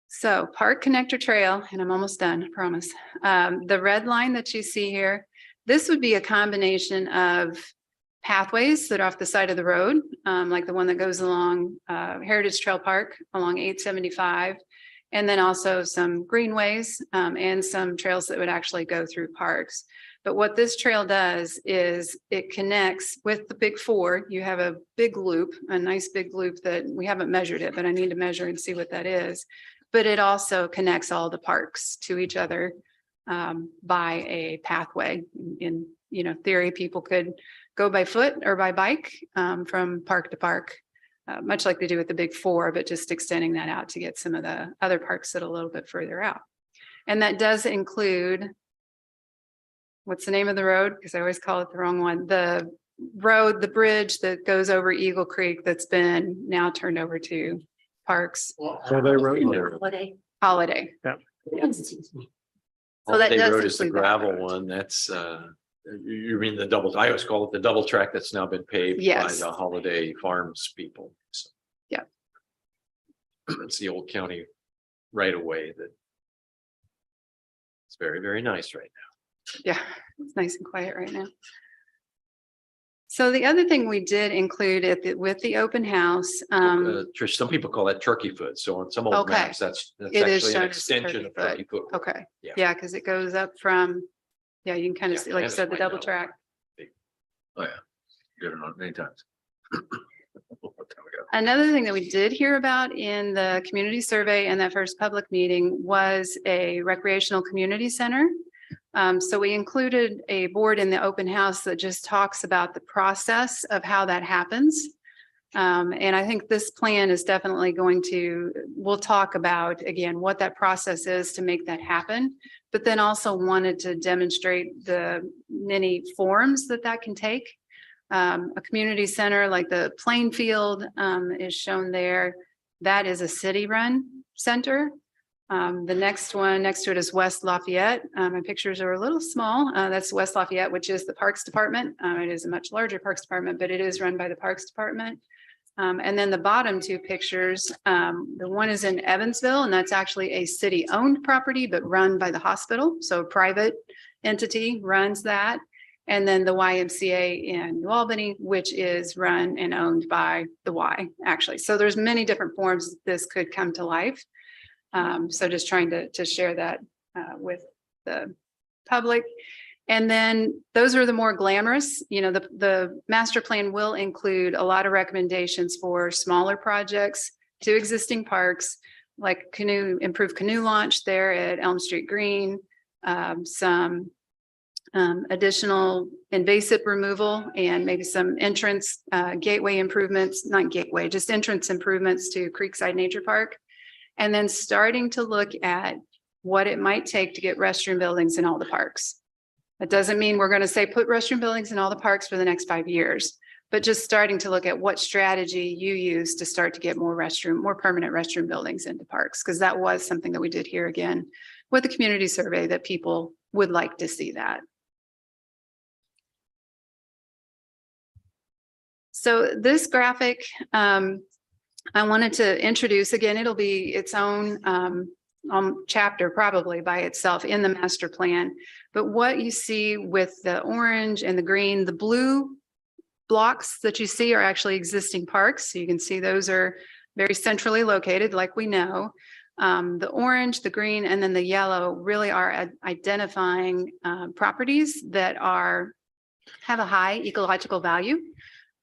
So Park Connector Trail, and I'm almost done, I promise. The red line that you see here, this would be a combination of pathways that are off the side of the road, like the one that goes along Heritage Trail Park along 875, and then also some greenways and some trails that would actually go through parks. But what this trail does is it connects with the Big Four. You have a big loop, a nice big loop that we haven't measured it, but I need to measure and see what that is. But it also connects all the parks to each other by a pathway. In theory, people could go by foot or by bike from park to park, much like they do with the Big Four, but just extending that out to get some of the other parks that are a little bit further out. And that does include, what's the name of the road? Because I always call it the wrong one. The road, the bridge that goes over Eagle Creek that's been now turned over to Parks. Holiday Road. Holiday. Yeah. Yes. So that Holiday does Road is the include that gravel road. one. That's You mean the double, I always call it the double track that's now been paved by Yes. the Holiday Farms people. So Yeah. It's the old county right away that it's very, very nice right Yeah, it's nice and quiet right now. So the other thing we did include with the open house, now. Trish, some people call that turkey foot. So on some old Okay. maps, that's It is actually an shown as the extension turkey of foot. turkey foot. Road. okay, Yeah. yeah, because it goes up from, yeah, you can kind of Yeah, see, like I and said, it's the double white track. Oh, yeah. Good enough many times. Another thing that we did hear about in the community survey and that first public meeting was a recreational community center. So we included a board in the open house that just talks about the process of how that happens. And I think this plan is definitely we'll talk about, again, what that process is to make that happen, but then also wanted to demonstrate the many forms that can take. A community center like the Plainfield is shown there. That is a city-run center. The next one next to it is West Lafayette. My pictures are a little small. That's West Lafayette, which is the Parks Department. It is a much larger Parks Department, but it is run by the Parks Department. And then the bottom two pictures, the one is in Evansville, and that's actually a city-owned property, but run by the hospital. So a private entity runs that. And then the YMCA in New Albany, which is run and owned by the Y, actually. So there's many different forms this could come to life. So just trying to share that with the public. And then those are the more glamorous, the master plan will include a lot of recommendations for smaller projects to existing parks, like improved canoe launch there at Elm Street Green, some additional invasive removal and maybe some entrance gateway improvements, not gateway, just entrance improvements to Creekside Nature Park. And then starting to look at what it might take to get restroom buildings in all the parks. That doesn't mean we're going to say put restroom buildings in all the parks for the next 5 years, but just starting to look at what strategy you use to start to get more permanent restroom buildings into parks. Because that was something that we did here again with the community survey that people would like to see that. So this graphic, I wanted to introduce, again, it'll be its own chapter probably by itself in the master plan. But what you see with the orange and the green, the blue blocks that you see are actually existing parks. So you can see those are very centrally located, like we know. The orange, the green, and then the yellow really are identifying properties that have a high ecological value.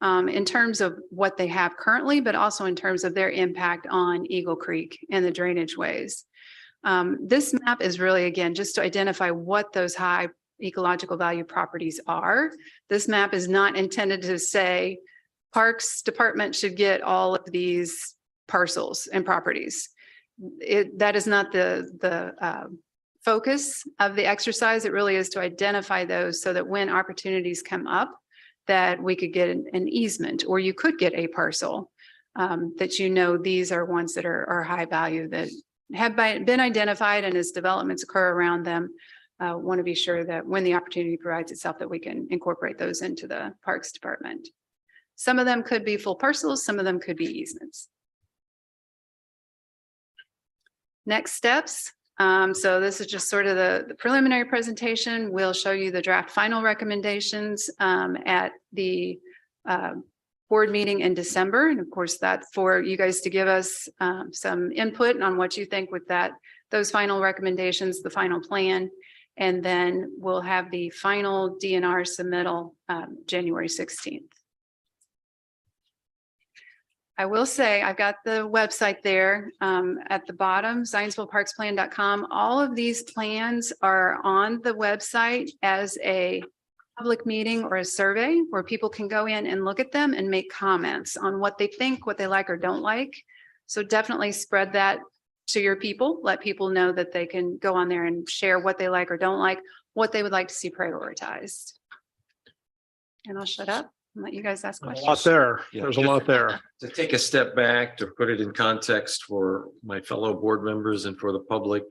In terms of what they have currently, but also in terms of their impact on Eagle Creek and the drainage ways. This map is really, again, just to identify what those high ecological value properties are. This map is not intended to say Parks Department should get all of these parcels and properties. That is not the focus of the exercise. It really is to identify those so that when opportunities come up, that we could get an easement, or you could get a parcel that these are ones that are high value that have been identified, and as developments occur around them, want to be sure that when the opportunity provides itself that we can incorporate those into the Parks Department. Some of them could be full parcels, some of them could be easements. Next steps. So this is just sort of the preliminary presentation. We'll show you the draft final recommendations at the board meeting in December. And of course, that's for you guys to give us some input on what you think with those final recommendations, the final plan. And then we'll have the final DNR submittal January 16th. I will say I've got the website there at the bottom, ZionsvilleParksPlan.com. All of these plans are on the website as a public meeting or a survey where people can go in and look at them and make comments on what they think, what they like or don't like. So definitely spread that to your people. Let people know that they can go on there and share what they like or don't like, what they would like to see prioritized. And I'll shut up and let you guys ask A lot questions. there. Yeah, There's a lot there. To take a step back, to put it in context for my fellow board members and for the public,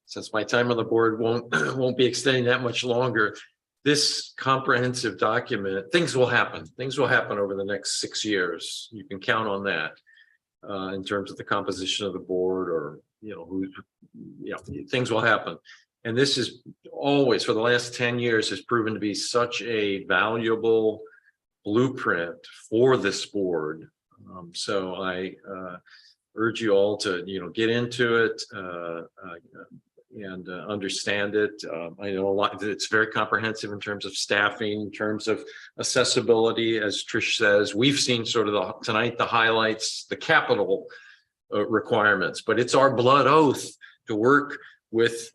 since my time on the board won't be extending that much longer. this comprehensive document, things will happen. Things will happen over the next 6 years. You can count on that. In terms of the composition of the board or, who, things will happen. And this is always, for the last 10 years, has proven to be such a valuable blueprint for this board. So I urge you all to, get into it and understand it. I know a lot, it's very comprehensive in terms of staffing, in terms of accessibility, as Trish says. We've seen sort of tonight the highlights, the capital requirements, but it's our blood oath to work with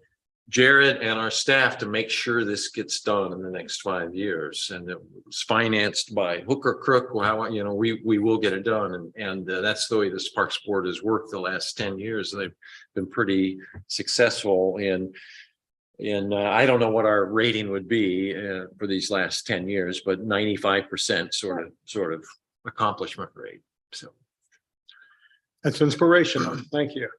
Jared and our staff to make sure this gets done in the next 5 years, and it's financed by hook or crook. How, we will get it done, and that's the way this Parks Board has worked the last 10 years. They've been pretty successful in I don't know what our rating would be for these last 10 years, but 95% sort of accomplishment rate. So That's inspirational. Thank you.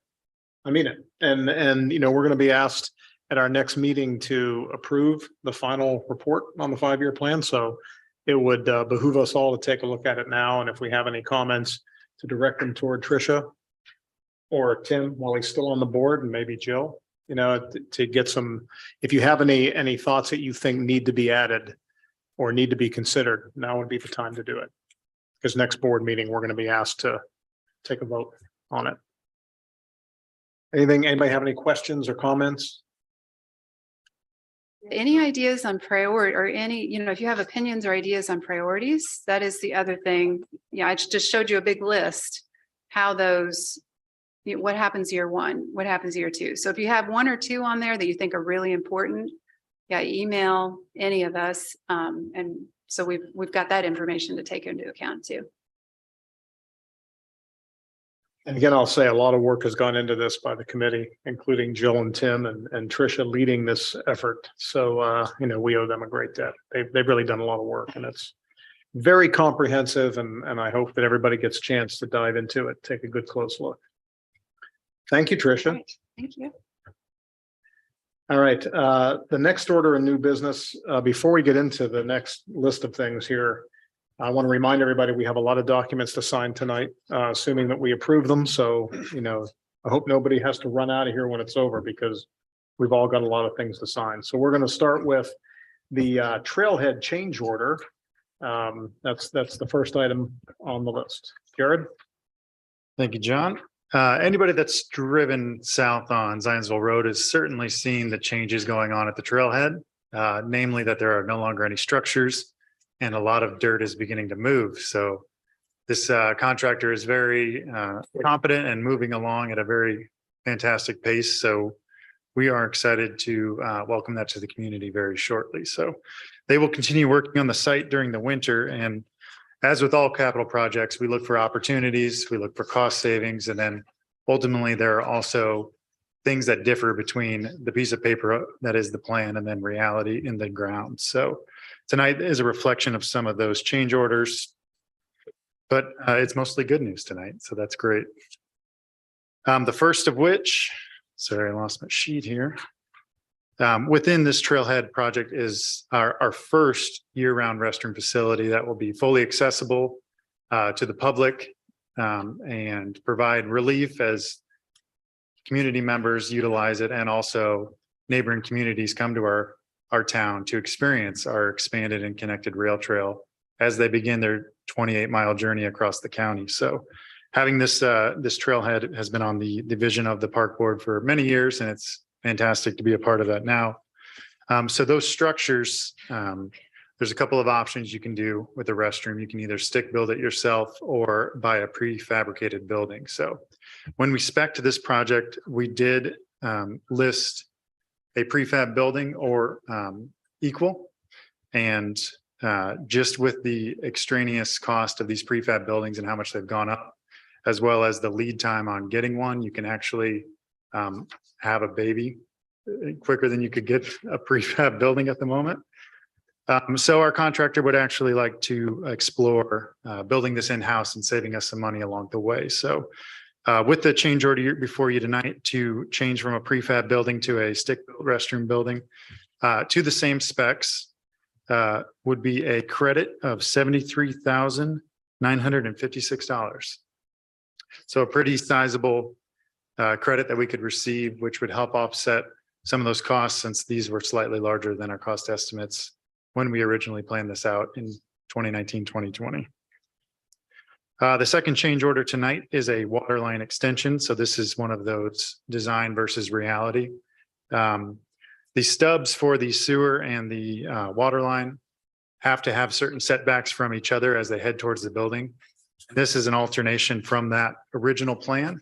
I mean it. And we're going to be asked at our next meeting to approve the final report on the 5-year plan. So it would behoove us all to take a look at it now. And if we have any comments, to direct them toward Tricia or Tim while he's still on the board, and maybe Jill, to get some, if you have any thoughts that you think need to be added or need to be considered, now would be the time to do it. Because next board meeting, we're going to be asked to take a vote on it. Anybody have any questions or comments? Any ideas on priority or if you have opinions or ideas on priorities, that is the other thing. I just showed you a big list, how those, what happens year 1, what happens year 2. So if you have 1 or 2 on there that you think are really important, email any of us. And so we've got that information to take into account too. And again, I'll say a lot of work has gone into this by the committee, including Jill and Tim and Tricia leading this effort. So, we owe them a great debt. They've really done a lot of work, and it's very comprehensive. And I hope that everybody gets a chance to dive into it, take a good close look. Thank you, Tricia. Right. Thank you. All right. The next order of new business, before we get into the next list of things here, I want to remind everybody, we have a lot of documents to sign tonight, assuming that we approve them. So, I hope nobody has to run out of here when it's over, because we've all got a lot of things to sign. So we're going to start with the trailhead change order. That's the first item on the list. Jared? Thank you, John. Anybody that's driven south on Zionsville Road has certainly seen the changes going on at the trailhead, namely that there are no longer any structures and a lot of dirt is beginning to move. So this contractor is very competent and moving along at a very fantastic pace. So we are excited to welcome that to the community very shortly. So they will continue working on the site during the winter. And as with all capital projects, we look for opportunities, we look for cost savings, and then ultimately there are also things that differ between the piece of paper that is the plan and then reality in the ground. So tonight is a reflection of some of those change orders, but it's mostly good news tonight. So that's great. The first of which, sorry, I lost my sheet here. Within this trailhead project is our first year-round restroom facility that will be fully accessible to the public and provide relief as community members utilize it, and also neighboring communities come to our town to experience our expanded and connected rail trail as they begin their 28-mile journey across the county. So having this trailhead has been on the vision of the park board for many years, and it's fantastic to be a part of that now. So those structures, there's a couple of options you can do with the restroom. You can either stick build it yourself or buy a prefabricated building. So when we spec'd this project, we did list a prefab building or equal. And just with the extraneous cost of these prefab buildings and how much they've gone up, as well as the lead time on getting one, you can actually have a baby quicker than you could get a prefab building at the moment. So our contractor would actually like to explore building this in-house and saving us some money along the way. So with the change order before you tonight to change from a prefab building to a stick-built restroom building to the same specs, would be a credit of $73,956. So a pretty sizable credit that we could receive, which would help offset some of those costs, since these were slightly larger than our cost estimates when we originally planned this out in 2019, 2020. The second change order tonight is a water line extension. So this is one of those design versus reality. The stubs for the sewer and the water line have to have certain setbacks from each other as they head towards the building. This is an alternation from that original plan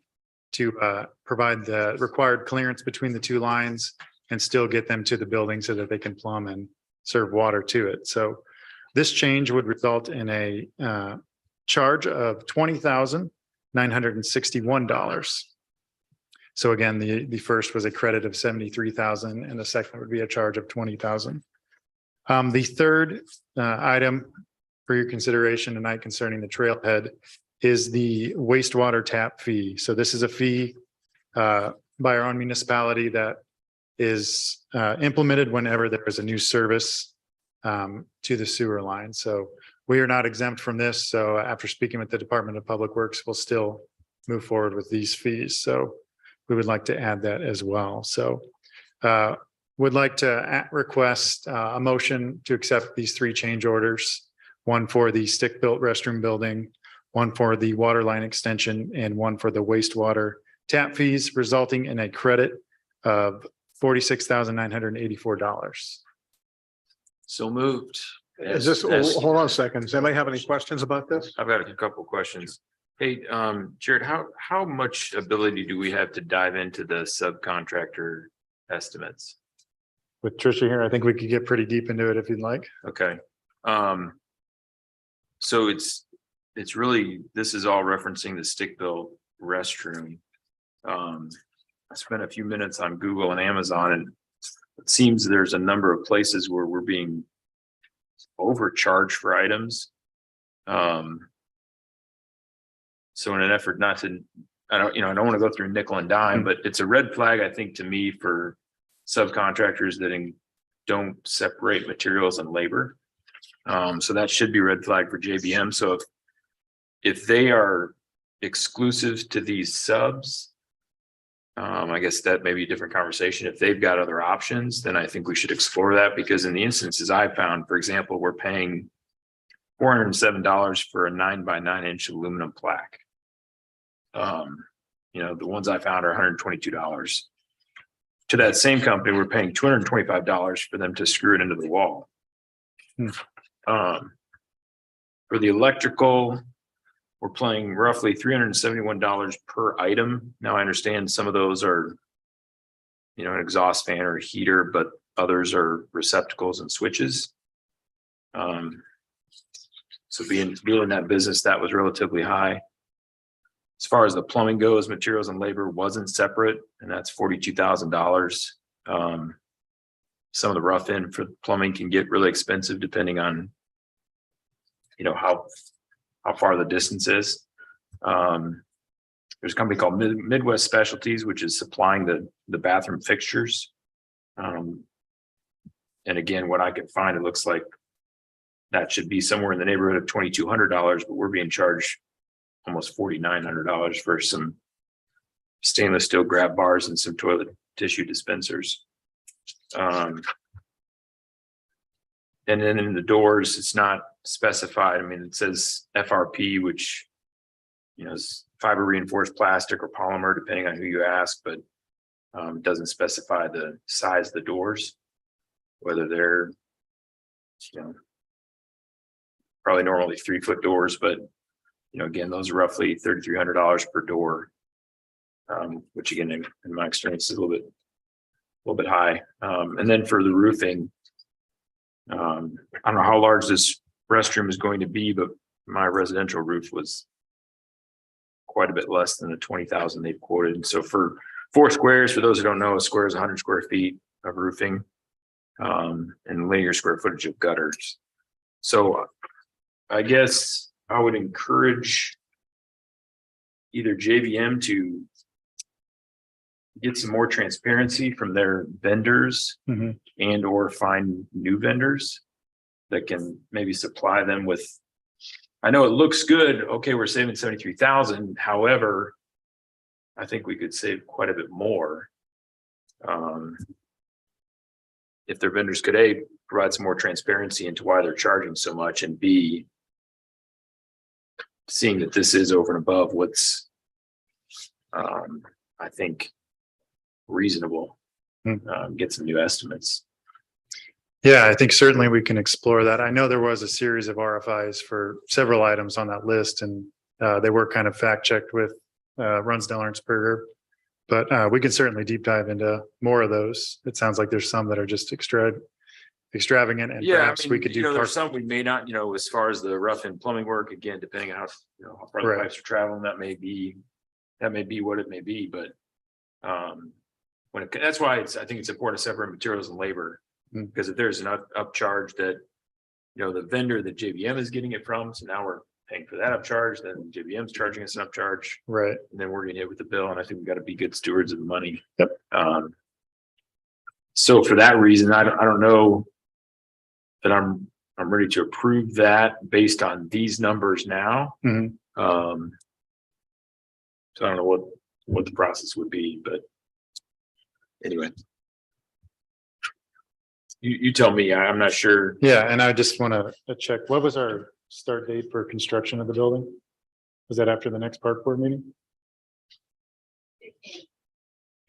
to provide the required clearance between the two lines and still get them to the building so that they can plumb and serve water to it. So this change would result in a charge of $20,961. So again, the first was a credit of 73,000 and the second would be a charge of 20,000. The third item for your consideration tonight concerning the trailhead is the wastewater tap fee. So this is a fee by our own municipality that is implemented whenever there is a new service to the sewer line. So we are not exempt from this. So after speaking with the Department of Public Works, we'll still move forward with these fees. So we would like to add that as well. So would like to request a motion to accept these three change orders, one for the stick-built restroom building, one for the water line extension, and one for the wastewater tap fees, resulting in a credit of $46,984. So moved. Is this, hold on a second. Does anybody have any questions about this? I've got a couple of questions. Hey, Jared, how much ability do we have to dive into the subcontractor estimates? With Tricia here, I think we could get pretty deep into it if you'd like. Okay. So it's really, this is all referencing the stick-built restroom. I spent a few minutes on Google and Amazon, and it seems there's a number of places where we're being overcharged for items. So in an effort not to, I don't want to go through nickel and dime, but it's a red flag, I think, to me, for subcontractors that don't separate materials and labor. So that should be red flag for JBM. So if they are exclusive to these subs, I guess that may be a different conversation. If they've got other options, then I think we should explore that, because in the instances I found, for example, we're paying $407 for a 9x9 aluminum plaque. The ones I found are $122. To that same company, we're paying $225 for them to screw it into the wall. For the electrical, we're paying roughly $371 per item. Now I understand some of those are, an exhaust fan or a heater, but others are receptacles and switches. So being in that business, that was relatively high. As far as the plumbing goes, materials and labor wasn't separate, and that's $42,000. Some of the rough end for plumbing can get really expensive depending on, how far the distance is. There's a company called Midwest Specialties, which is supplying the bathroom fixtures. And again, what I could find, it looks like that should be somewhere in the neighborhood of $2,200, but we're being charged almost $4,900 for some stainless steel grab bars and some toilet tissue dispensers. And then in the doors, it's not specified. I mean, it says FRP, which, is fiber reinforced plastic or polymer, depending on who you ask, but it doesn't specify the size of the doors, whether they're, probably normally 3-foot doors, but again, those are roughly $3,300 per door, which again, in my experience, is a little bit high. And then for the roofing, I don't know how large this restroom is going to be, but my residential roof was quite a bit less than the 20,000 they've quoted. And so for 4 squares, for those who don't know, a square is 100 square feet of roofing, and linear square footage of gutters. So I guess I would encourage either JVM to get some more transparency from their vendors and or find new vendors. that can maybe supply them with, I know it looks good. Okay, we're saving 73,000. However, I think we could save quite a bit more. If their vendors could A, provide some more transparency into why they're charging so much, and B, seeing that this is over and above what's, I think, reasonable, get some new estimates. Yeah, I think certainly we can explore that. I know there was a series of RFIs for several items on that list, and they were kind of fact checked with Runsdale Ernstberger. But we can certainly deep dive into more of those. It sounds like there's some that are just extravagant, and perhaps we could do. There's some we may not, as far as the rough and plumbing work, again, depending on how far the pipes are traveling, that may be what it may be. But that's why I think it's important to separate materials and labor, because if there's an upcharge that the vendor that JBM is getting it from, so now we're paying for that upcharge, then JBM's charging us an upcharge, right? And then we're getting hit with the bill, and I think we've got to be good stewards of the money. Yep. So for that reason, I don't know that I'm ready to approve that based on these numbers now. Mhm. So I don't know what the process would be, but anyway, you tell me. I'm not sure. Yeah, and I just want to check, what was our start date for construction of the building? Was that after the next park board meeting?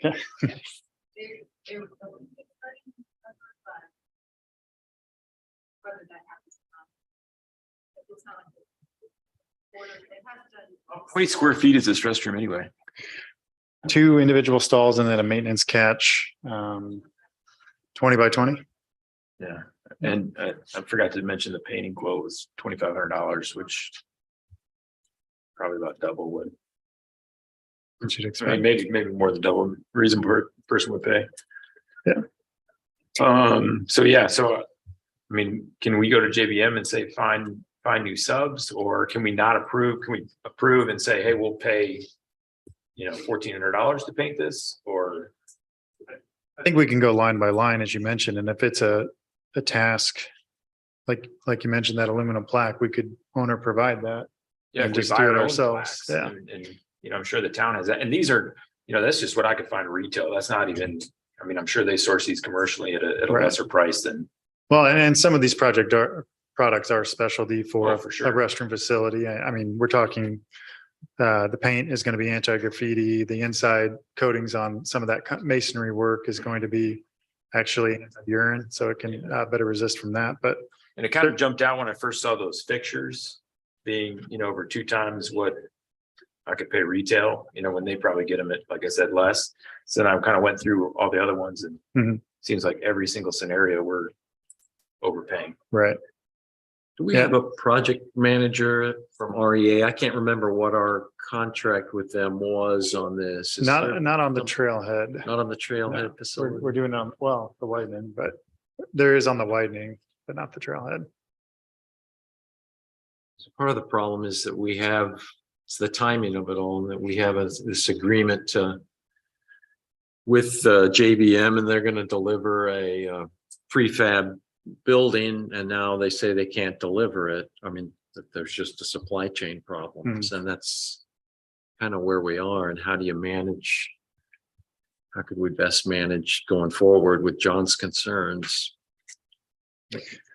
Okay. How many square feet is this restroom anyway? 2 individual stalls and then a maintenance catch, 20 by 20. Yeah, and I forgot to mention the painting quote was $2,500, which probably about double what Which you'd I expect. mean, maybe more than double reason per person would pay. Yeah. So I mean, can we go to JBM and say find new subs, or can we not approve? Can we approve and say, hey, we'll pay $1,400 to paint this? Or I think we can go line by line, as you mentioned, and if it's a task, like you mentioned, that aluminum plaque, we could owner provide that. yeah, And if we just buy do it our own ourselves, plaques, yeah. and I'm sure the town has that, and these are that's just what I could find retail. That's not even, I mean, I'm sure they source these commercially at a Right. lesser price than. Well, and some of these products are specialty for Oh, for sure. a restroom facility. I mean, we're talking, the paint is going to be anti-graffiti. The inside coatings on some of that masonry work is going to be actually urine, so it can better resist from that. But And it kind of jumped out when I first saw those fixtures being, over 2 times what I could pay retail, when they probably get them at, like I said, less. So then I kind of went through all the other ones, and Mhm. seems like every single scenario we're overpaying. right. Do we Yeah. have a project manager from REA? I can't remember what our contract with them was on this. Is there Not on the some- trailhead. Not on the trailhead We're facility. doing it on, well, the widening, but there is on the widening, but not the trailhead. So part of the problem is that we have, it's the timing of it all, and that we have this agreement with JBM, and they're going to deliver a prefab building, and now they say they can't deliver it. I mean, that there's just a supply chain problems, and that's kind of where we are. And how do you manage? How could we best manage going forward with John's concerns?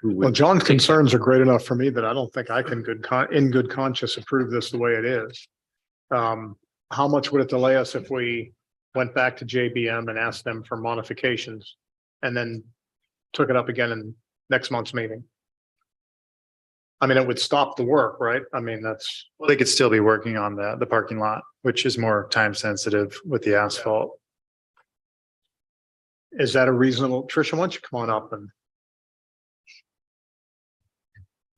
Who Well, would John's take- concerns are great enough for me that I don't think I can in good conscience approve this the way it is. How much would it delay us if we went back to JBM and asked them for modifications and then took it up again in next month's meeting? I mean, it would stop the work, right? I mean, that's, Well, they could still be working on the parking lot, which is more time sensitive with the asphalt. is that a reasonable, Tricia, why don't you come on up and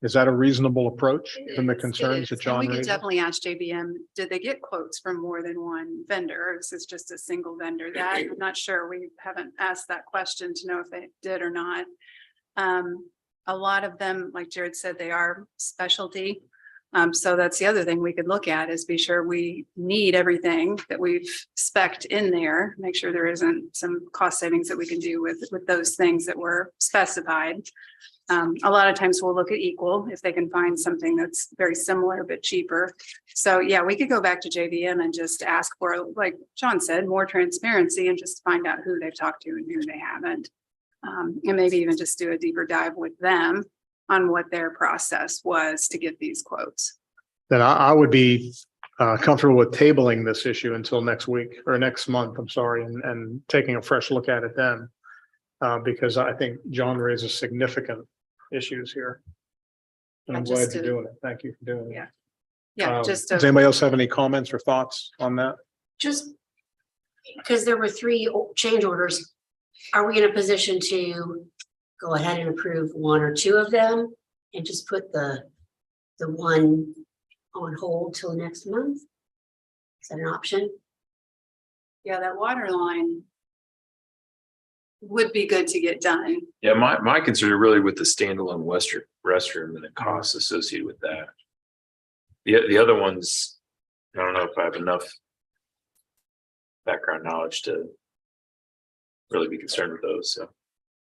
is that a reasonable approach in the concerns that John We could raised? definitely ask JBM, did they get quotes from more than one vendor? Or is this just a single vendor? That I'm not sure. We haven't asked that question to know if they did or not. A lot of them, like Jared said, they are specialty. So that's the other thing we could look at, is be sure we need everything that we've spec'd in there. Make sure there isn't some cost savings that we can do with those things that were specified. A lot of times we'll look at equal if they can find something that's very similar but cheaper. So yeah, we could go back to JVM and just ask for, like John said, more transparency and just find out who they've talked to and who they haven't. And maybe even just do a deeper dive with them on what their process was to get these quotes. Then I would be comfortable with tabling this issue until next week or next month, I'm sorry, and taking a fresh look at it then. Because I think John raises significant issues here. And I'm glad Just you're to- doing it. Thank you for doing it. Yeah. Yeah, just Does to, anybody else have any comments or thoughts on that? Just because there were 3 change orders, are we in a position to go ahead and approve 1 or 2 of them and just put the one on hold till next month? Is that an option? yeah, that water line would be good to get done. Yeah, my concern are really with the standalone restroom and the costs associated with that. The other ones, I don't know if I have enough background knowledge to really be concerned with those, so.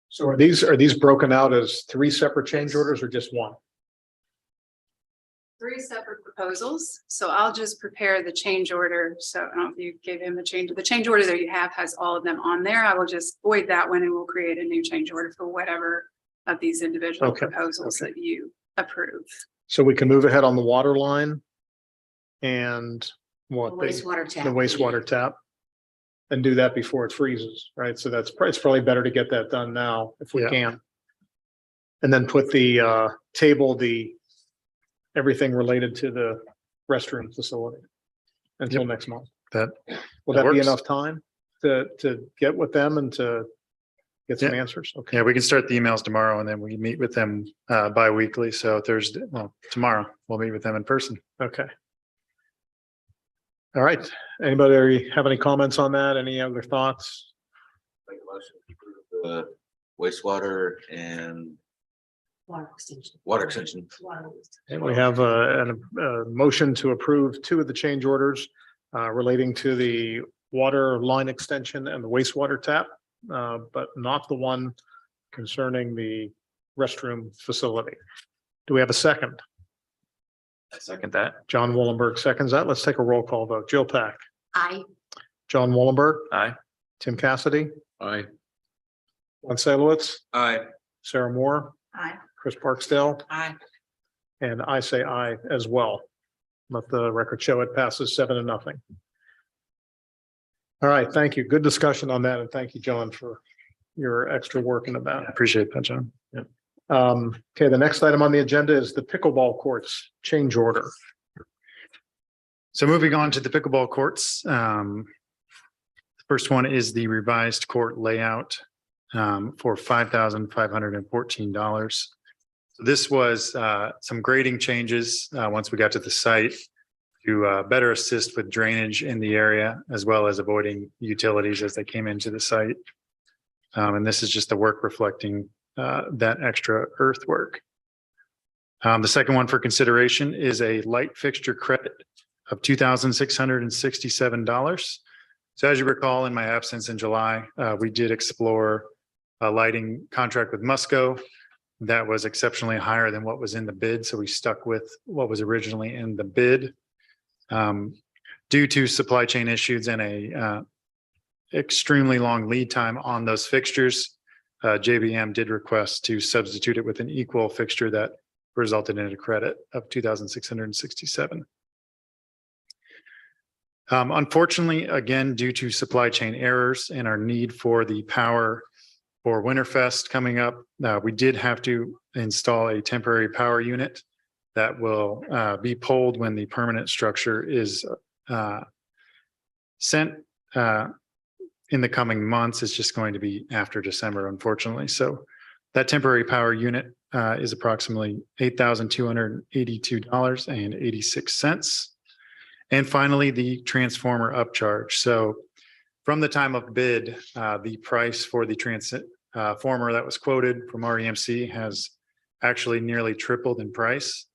So are these broken out as 3 separate change orders or just 1? 3 separate proposals, so I'll just prepare the change order. So I don't know if you gave him the change order that you have has all of them on there. I will just void that one and we'll create a new change order for whatever of these individual Okay, proposals that you approve. So we can move ahead on the water line and what? The wastewater tap. The wastewater tap. And do that before it freezes, right? So it's probably better to get that done now if we Yeah. can. And then put the table, everything related to the restroom facility until next month. That Will that that be works. enough time to get with them and to get some answers? Okay. Yeah, we can start the emails tomorrow and then we meet with them bi-weekly. So tomorrow we'll meet with them in person. Okay. All right. Anybody have any comments on that? Any other thoughts? Make a motion to approve the wastewater and Water extension. water extension. And we have a motion to approve 2 of the change orders relating to the water line extension and the wastewater tap, but not the one concerning the restroom facility. Do we have a second? I second that. John Wallenberg seconds that. Let's take a roll call vote. Jill Pack, Aye. John Wallenberg, Aye. Tim Cassidy, Aye. Len Salowitz, Aye. Sarah Moore, Aye. Chris Barksdale, Aye. and I say aye as well. Let the record show it passes 7-0. All right, thank you. Good discussion on that. And thank you, John, for your extra work into I that. appreciate that, John. Okay, the next item on the agenda is the pickleball courts change order. So moving on to the pickleball courts. The first one is the revised court layout for $5,514. So this was some grading changes once we got to the site to better assist with drainage in the area, as well as avoiding utilities as they came into the site. And this is just the work reflecting that extra earthwork. The second one for consideration is a light fixture credit of $2,667. So as you recall, in my absence in July, we did explore a lighting contract with Musco that was exceptionally higher than what was in the bid. So we stuck with what was originally in the bid. Due to supply chain issues and a extremely long lead time on those fixtures, JBM did request to substitute it with an equal fixture that resulted in a credit of $2,667. Unfortunately, again, due to supply chain errors and our need for the power for Winterfest coming up, we did have to install a temporary power unit that will be pulled when the permanent structure is sent in the coming months. It's just going to be after December, unfortunately. So that temporary power unit is approximately $8,282.86. And finally, the transformer upcharge. So from the time of bid, the price for the transformer that was quoted from REMC has actually nearly tripled in price.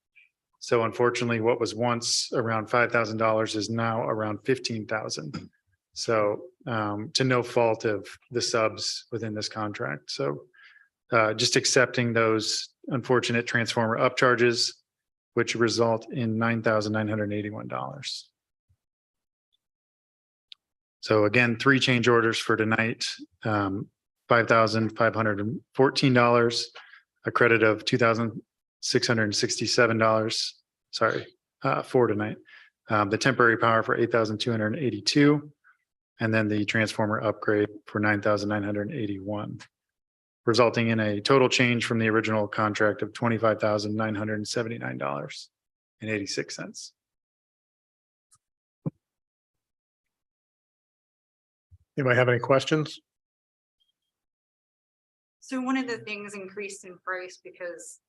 So unfortunately, what was once around $5,000 is now around $15,000. So to no fault of the subs within this contract. So just accepting those unfortunate transformer upcharges, which result in $9,981. So again, 3 change orders for tonight, $5,514, a credit of $2,667. Sorry, for tonight. The temporary power for $8,282, and then the transformer upgrade for $9,981, resulting in a total change from the original contract of $25,979.86. Anybody have any questions? So one of the things increased in price because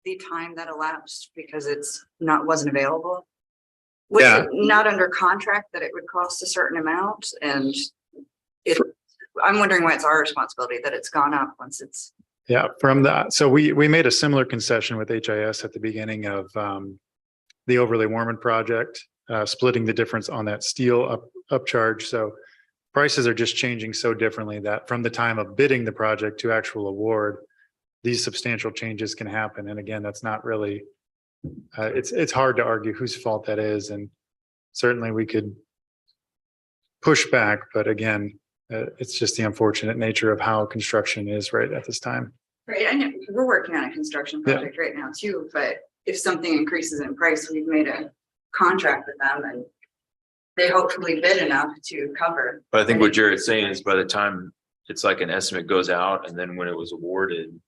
the time that elapsed because wasn't available. Was Yeah. it not under contract that it would cost a certain amount and I'm wondering why it's our responsibility that it's gone up once it's. Yeah, from that. So we made a similar concession with HIS at the beginning of the Overlay Warman project, splitting the difference on that steel upcharge. So prices are just changing so differently that from the time of bidding the project to actual award, these substantial changes can happen. And again, that's not really, it's hard to argue whose fault that is. And certainly we could push back, but again, it's just the unfortunate nature of how construction is right at this time. Right, I know, we're working on a construction project right now too, but if something increases in price, we've made a contract with them and they hopefully bid enough to cover. But I think what Jared's saying is by the time it's like an estimate goes out and then when it was awarded,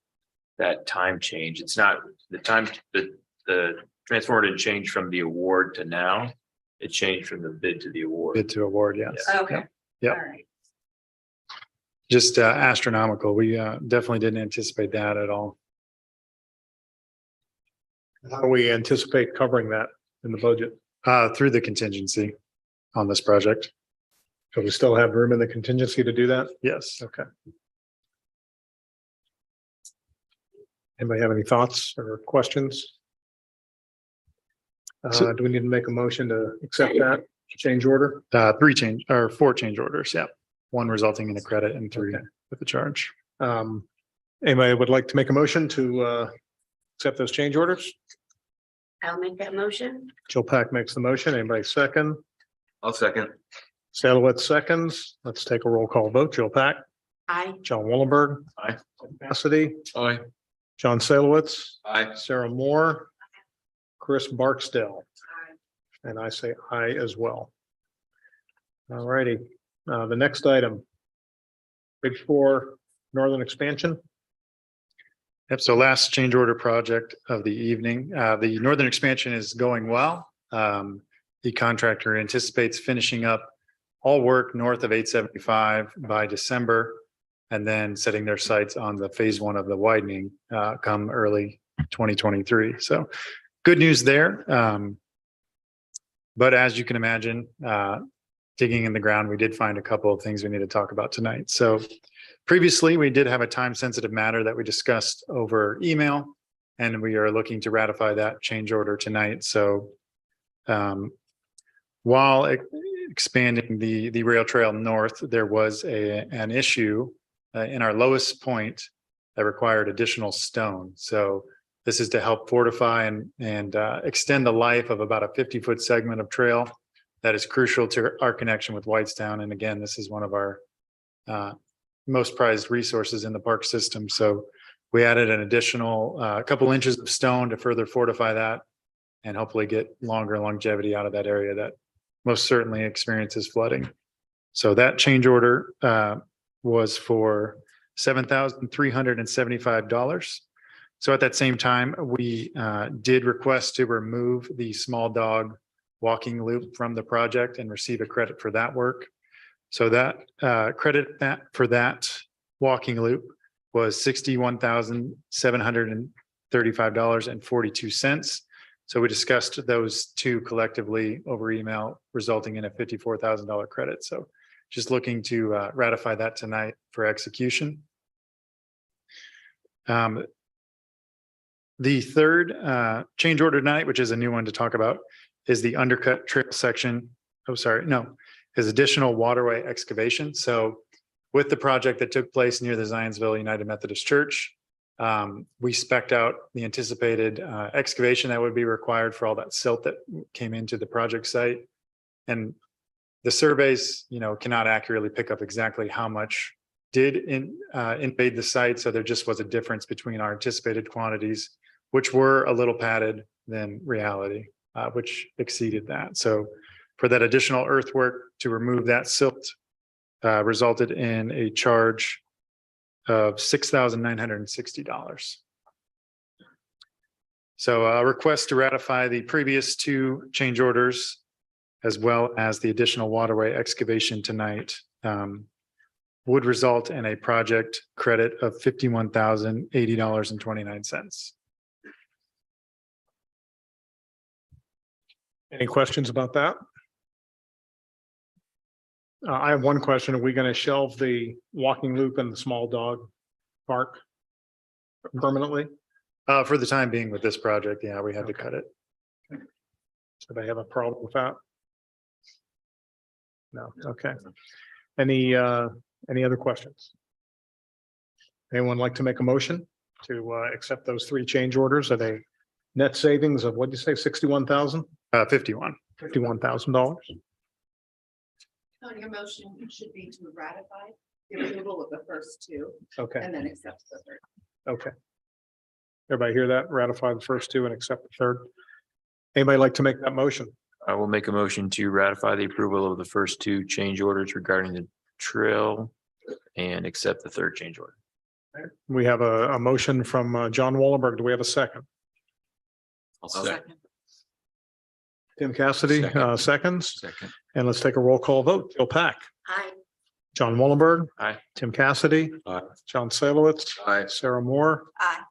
that time change, it's not the time that the transformer didn't change from the award to now. It changed from the bid to the award. Bid to award, yes. Okay. Yeah. All right. Just astronomical. We definitely didn't anticipate that at all. How do we anticipate covering that in the budget? Through the contingency on this project. Do we still have room in the contingency to do that? Yes. Okay. Anybody have any thoughts or questions? Do we need to make a motion to accept that change order? 4 change orders. Yeah. 1 resulting in a credit and 3 with the charge. Anybody would like to make a motion to accept those change orders? I'll make that motion. Jill Pack makes the motion. Anybody second? I'll second. Salowitz seconds. Let's take a roll call vote. Jill Pack, Aye. John Willenberg. Aye. Cassidy, Aye. John Salowitz, Aye. Sarah Moore, Chris Barksdale. And I say aye as well. All righty. The next item. Big 4 Northern Expansion. Yep. So last change order project of the evening. The northern expansion is going well. The contractor anticipates finishing up all work north of 875 by December, and then setting their sights on the phase 1 of the widening come early 2023. So good news there. But as you can imagine, digging in the ground, we did find a couple of things we need to talk about tonight. So previously, we did have a time-sensitive matter that we discussed over email, and we are looking to ratify that change order tonight. So while expanding the rail trail north, there was an issue in our lowest point that required additional stone. So this is to help fortify and extend the life of about a 50-foot segment of trail that is crucial to our connection with Whitestown. And again, this is one of our most prized resources in the park system. So we added an additional couple inches of stone to further fortify that and hopefully get longer longevity out of that area that most certainly experiences flooding. So that change order was for $7,375. So at that same time, we did request to remove the small dog walking loop from the project and receive a credit for that work. So that credit for that walking loop was $61,735.42. So we discussed those two collectively over email, resulting in a $54,000 credit. So just looking to ratify that tonight for execution. The third change order tonight, which is a new one to talk about, is the undercut trail section. Oh, sorry, no, is additional waterway excavation. So with the project that took place near the Zionsville United Methodist Church, We spec'd out the anticipated excavation that would be required for all that silt that came into the project site. And the surveys, cannot accurately pick up exactly how much did invade the site. So there just was a difference between our anticipated quantities, which were a little padded than reality, which exceeded that. So for that additional earthwork to remove that silt resulted in a charge of $6,960. So a request to ratify the previous two change orders as well as the additional waterway excavation tonight would result in a project credit of $51,080.29. Any questions about that? I have one question. Are we going to shelve the walking loop and the small dog park permanently? For the time being with this project, yeah, we had to cut it. So they have a problem with that? No, okay. Any other questions? Anyone like to make a motion to accept those three change orders at a net savings of, what did you say, 61,000? 51. $51,000? Your motion should be to ratify the approval of the first two Okay, and then accept the third. okay. Everybody hear that? Ratify the first two and accept the third. Anybody like to make that motion? I will make a motion to ratify the approval of the first two change orders regarding the trail and accept the third change order. We have a motion from John Wallenberg. Do we have a second? I'll second. Tim Cassidy, Second. seconds. Second. And let's take a roll call vote. Jill Pack, Aye. John Wallenberg. Aye. Tim Cassidy. Aye. John Salowitz. Aye. Sarah Moore. Aye.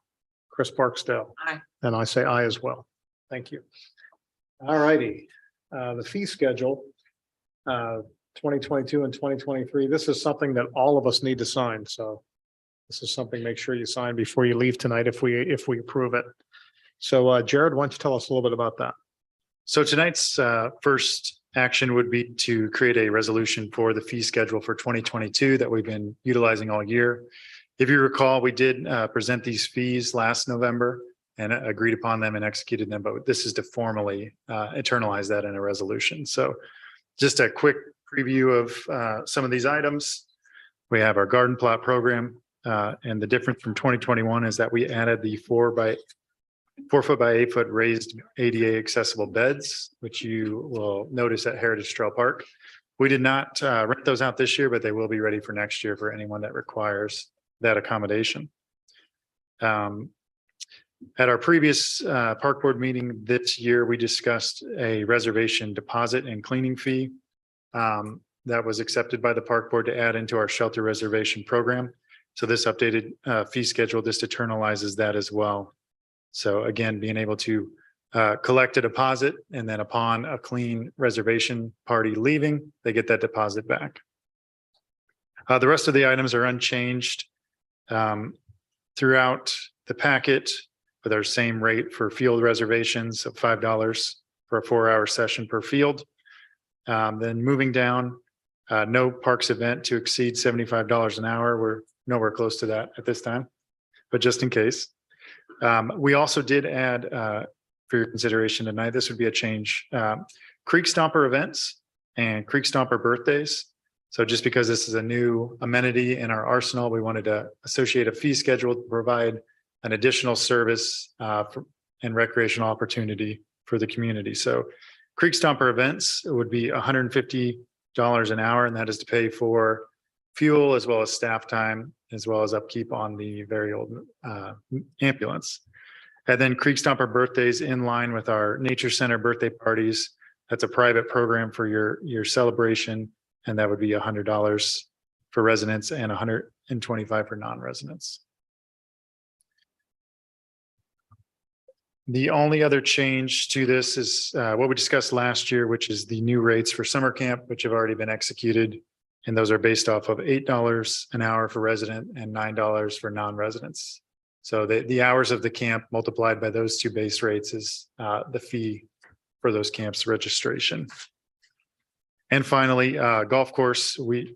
Chris Barksdale. Aye. And I say aye as well. Thank you. All righty. The fee schedule, 2022 and 2023. This is something that all of us need to sign. So this is something, make sure you sign before you leave tonight if we approve it. So Jared, why don't you tell us a little bit about that? So tonight's first action would be to create a resolution for the fee schedule for 2022 that we've been utilizing all year. If you recall, we did present these fees last November and agreed upon them and executed them, but this is to formally internalize that in a resolution. So just a quick preview of some of these items. We have our garden plot program, and the difference from 2021 is that we added the 4 foot by 8 foot raised ADA accessible beds, which you will notice at Heritage Trail Park. We did not rent those out this year, but they will be ready for next year for anyone that requires that accommodation. At our previous park board meeting this year, we discussed a reservation deposit and cleaning fee that was accepted by the park board to add into our shelter reservation program. So this updated fee schedule just eternalizes that as well. So again, being able to collect a deposit and then upon a clean reservation party leaving, they get that deposit back. The rest of the items are unchanged throughout the packet with our same rate for field reservations of $5 for a 4-hour session per field. Then moving down, no parks event to exceed $75 an hour. We're nowhere close to that at this time, but just in case. We also did add for your consideration tonight, this would be a change, Creek Stomper events and Creek Stomper birthdays. So just because this is a new amenity in our arsenal, we wanted to associate a fee schedule to provide an additional service and recreational opportunity for the community. So Creek Stomper events would be $150 an hour, and that is to pay for fuel as well as staff time, as well as upkeep on the very old ambulance. And then Creek Stomper birthdays in line with our Nature Center birthday parties. That's a private program for your celebration, and that would be $100 for residents and $125 for non-residents. The only other change to this is what we discussed last year, which is the new rates for summer camp, which have already been executed. And those are based off of $8 an hour for resident and $9 for non-residents. So the hours of the camp multiplied by those two base rates is the fee for those camps registration. And finally, golf course, we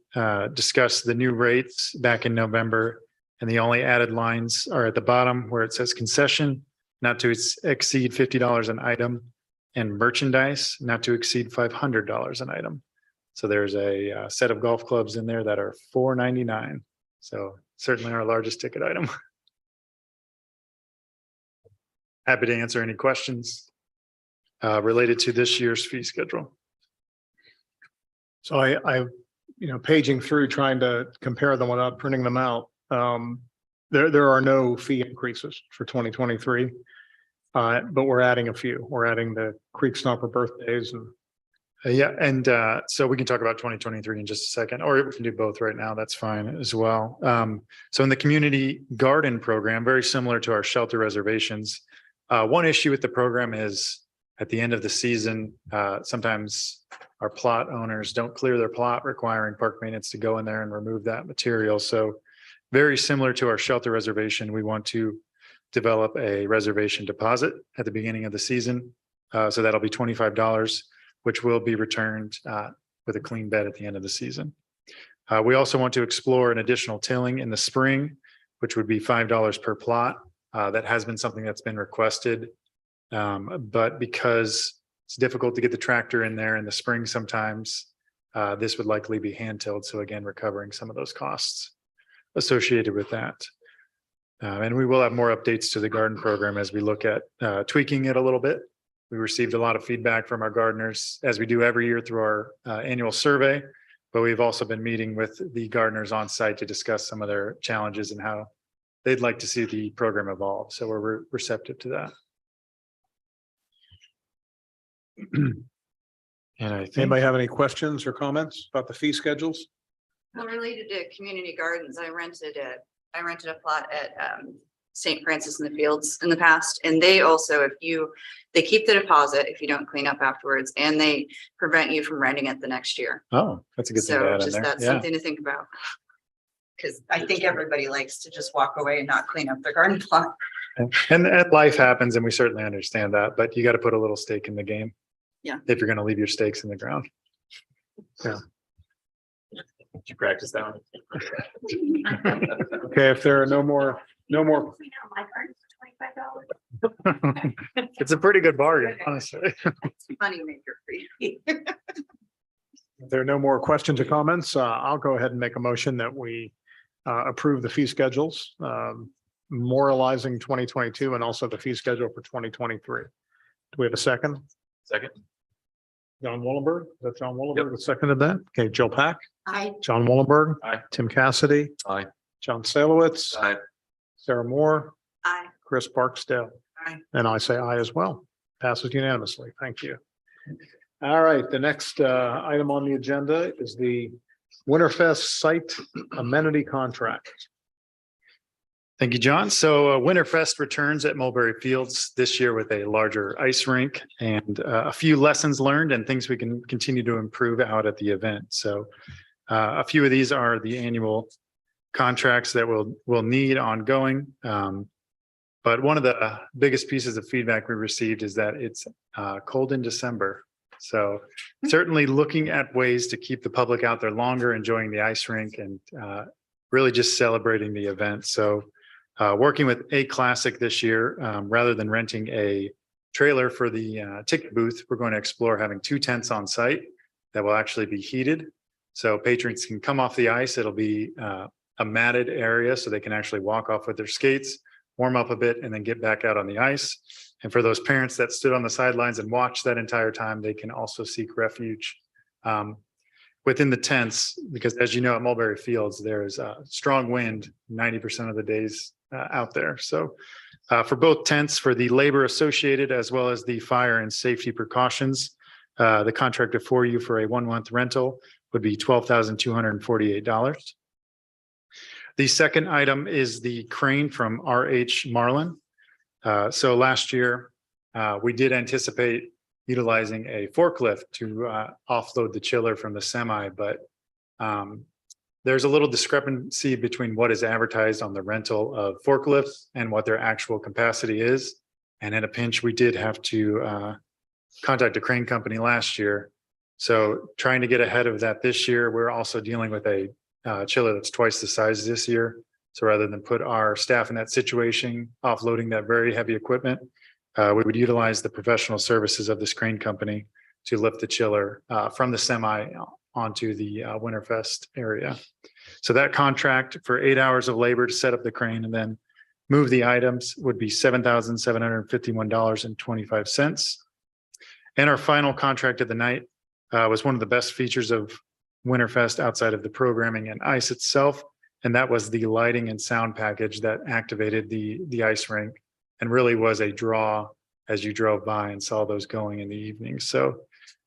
discussed the new rates back in November. And the only added lines are at the bottom where it says concession, not to exceed $50 an item, and merchandise, not to exceed $500 an item. So there's a set of golf clubs in there that are $4.99. So certainly our largest ticket item. Happy to answer any questions related to this year's fee schedule. So I, paging through, trying to compare them without printing them out. There are no fee increases for 2023. But we're adding a few. We're adding the Creek Stomper birthdays and Yeah, and so we can talk about 2023 in just a second, or we can do both right now. That's fine as well. So in the community garden program, very similar to our shelter reservations, one issue with the program is at the end of the season, sometimes our plot owners don't clear their plot, requiring park maintenance to go in there and remove that material. So very similar to our shelter reservation, we want to develop a reservation deposit at the beginning of the season. So that'll be $25, which will be returned with a clean bed at the end of the season. We also want to explore an additional tilling in the spring, which would be $5 per plot. That has been something that's been requested. But because it's difficult to get the tractor in there in the spring sometimes, this would likely be hand tilled. So again, recovering some of those costs associated with that. And we will have more updates to the garden program as we look at tweaking it a little bit. We received a lot of feedback from our gardeners, as we do every year through our annual survey, but we've also been meeting with the gardeners on site to discuss some of their challenges and how they'd like to see the program evolve. So we're receptive to that. And I think, anybody have any questions or comments about the fee schedules? Well, related to community gardens, I rented a plot at St. Francis in the Fields in the past, and they also, they keep the deposit if you don't clean up afterwards, and they prevent you from renting it the next year. oh, that's a good thing to So add in just there. that's Yeah. something to think about. Because I think everybody likes to just walk away and not clean up their garden plot. And life happens, and we certainly understand that, but you got to put a little stake in the game. Yeah. If you're going to leave your stakes in the ground. Did you practice that one? Okay, if there are no more, My garden's $25. It's a pretty good bargain, honestly. Money maker for you. if there are no more questions or comments, I'll go ahead and make a motion that we approve the fee schedules, memorializing 2022 and also the fee schedule for 2023. Do we have a second? Second. John Wollenberg, is that John Wollenberg that seconded that? Okay, Jill Pack, I John Wollenberg. Aye. Tim Cassidy. Aye. John Salowitz. Aye. Sarah Moore, Aye. Chris Barksdale. Aye. And I say aye as well. Passes unanimously. Thank you. All right, the next item on the agenda is the Winterfest site amenity contract. Thank you, John. So Winterfest returns at Mulberry Fields this year with a larger ice rink and a few lessons learned and things we can continue to improve out at the event. So a few of these are the annual contracts that we'll need ongoing. But one of the biggest pieces of feedback we received is that it's cold in December. So certainly looking at ways to keep the public out there longer, enjoying the ice rink and really just celebrating the event. So working with A Classic this year, rather than renting a trailer for the ticket booth, we're going to explore having 2 tents on site that will actually be heated. So patrons can come off the ice. It'll be a matted area so they can actually walk off with their skates, warm up a bit, and then get back out on the ice. And for those parents that stood on the sidelines and watched that entire time, they can also seek refuge within the tents, because as you know, at Mulberry Fields, there's a strong wind 90% of the days out there. So for both tents, for the labor associated, as well as the fire and safety precautions, the contractor for you for a 1-month rental would be $12,248. The second item is the crane from RH Marlin. So last year, we did anticipate utilizing a forklift to offload the chiller from the semi, but there's a little discrepancy between what is advertised on the rental of forklifts and what their actual capacity is. And in a pinch, we did have to contact a crane company last year. So trying to get ahead of that this year, we're also dealing with a chiller that's twice the size this year. So rather than put our staff in that situation, offloading that very heavy equipment, we would utilize the professional services of this crane company to lift the chiller from the semi onto the Winterfest area. So that contract for 8 hours of labor to set up the crane and then move the items would be $7,751.25. And our final contract of the night was one of the best features of Winterfest outside of the programming and ice itself. And that was the lighting and sound package that activated the ice rink and really was a draw as you drove by and saw those going in the evening. So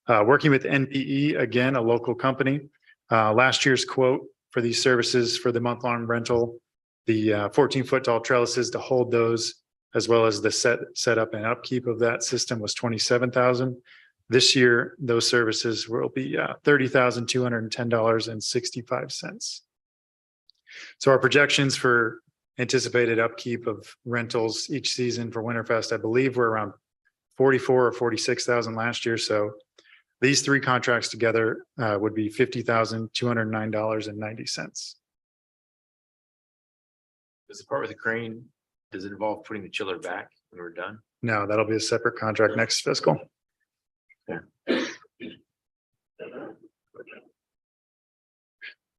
working with NPE, again, a local company, last year's quote for these services for the month-long rental, the 14-foot tall trellises to hold those, as well as the setup and upkeep of that system was $27,000. This year, those services will be $30,210.65. So our projections for anticipated upkeep of rentals each season for Winterfest, I believe we're around 44 or 46,000 last year. So these three contracts together would be $50,209.90. Does the part with the crane, does it involve putting the chiller back when we're done? No, that'll be a separate contract next fiscal.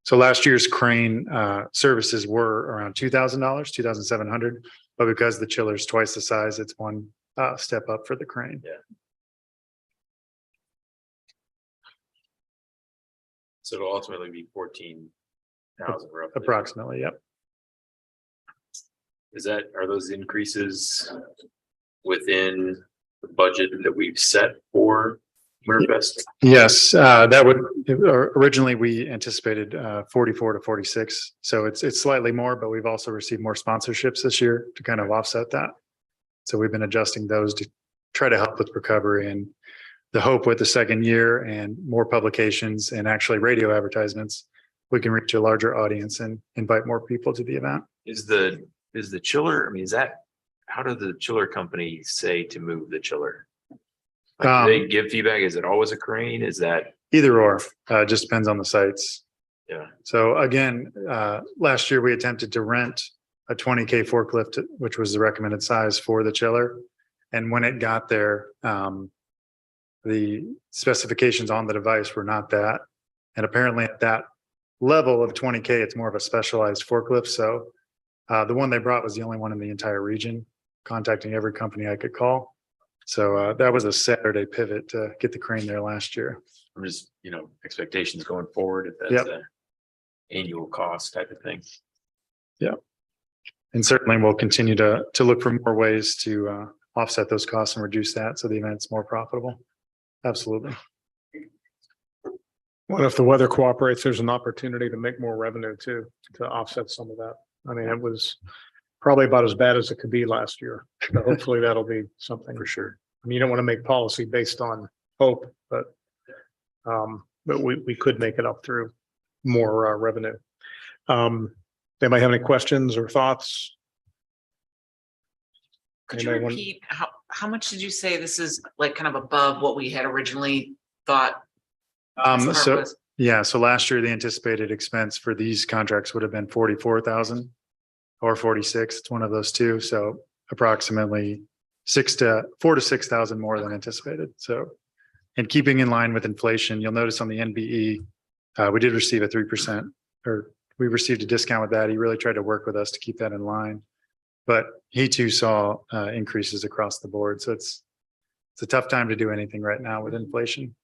So last year's crane services were around $2,000, $2,700, but because the chiller's twice the size, it's one step up for the crane. Yeah. So it'll ultimately be 14,000 roughly. Approximately, yep. Are those increases within the budget that we've set for Winterfest? Yes, that would, originally we anticipated 44 to 46. So it's slightly more, but we've also received more sponsorships this year to kind of offset that. So we've been adjusting those to try to help with recovery, and the hope with the second year and more publications and actually radio advertisements, we can reach a larger audience and invite more people to the event. Is the chiller, I mean, how did the chiller company say to move the chiller? Like, do they give feedback? Is it always a crane? Is that? Either or, just depends on the sites. Yeah. So again, last year we attempted to rent a 20K forklift, which was the recommended size for the chiller. And when it got there, the specifications on the device were not that. And apparently at that level of 20K, it's more of a specialized forklift. So the one they brought was the only one in the entire region, contacting every company I could call. So that was a Saturday pivot to get the crane there last year. I'm just, expectations going forward, if that's a annual cost type of thing. Yeah. And certainly we'll continue to look for more ways to offset those costs and reduce that so the event's more profitable. Absolutely. What if the weather cooperates? There's an opportunity to make more revenue too, to offset some of that. I mean, it was probably about as bad as it could be last year. So hopefully that'll be something. For sure. I mean, you don't want to make policy based on hope, but we could make it up through more revenue. Anybody have any questions or thoughts? Could you Anybody want- repeat, how much did you say this is like kind of above what we had originally thought? this part was? So last year, the anticipated expense for these contracts would have been 44,000 or 46. It's one of those two. So approximately 4,000 to 6,000 more than anticipated. So, and keeping in line with inflation, you'll notice on the NBE, we did receive a 3%, or we received a discount with that. He really tried to work with us to keep that in line, but he too saw increases across the board. So it's a tough time to do anything right now with inflation.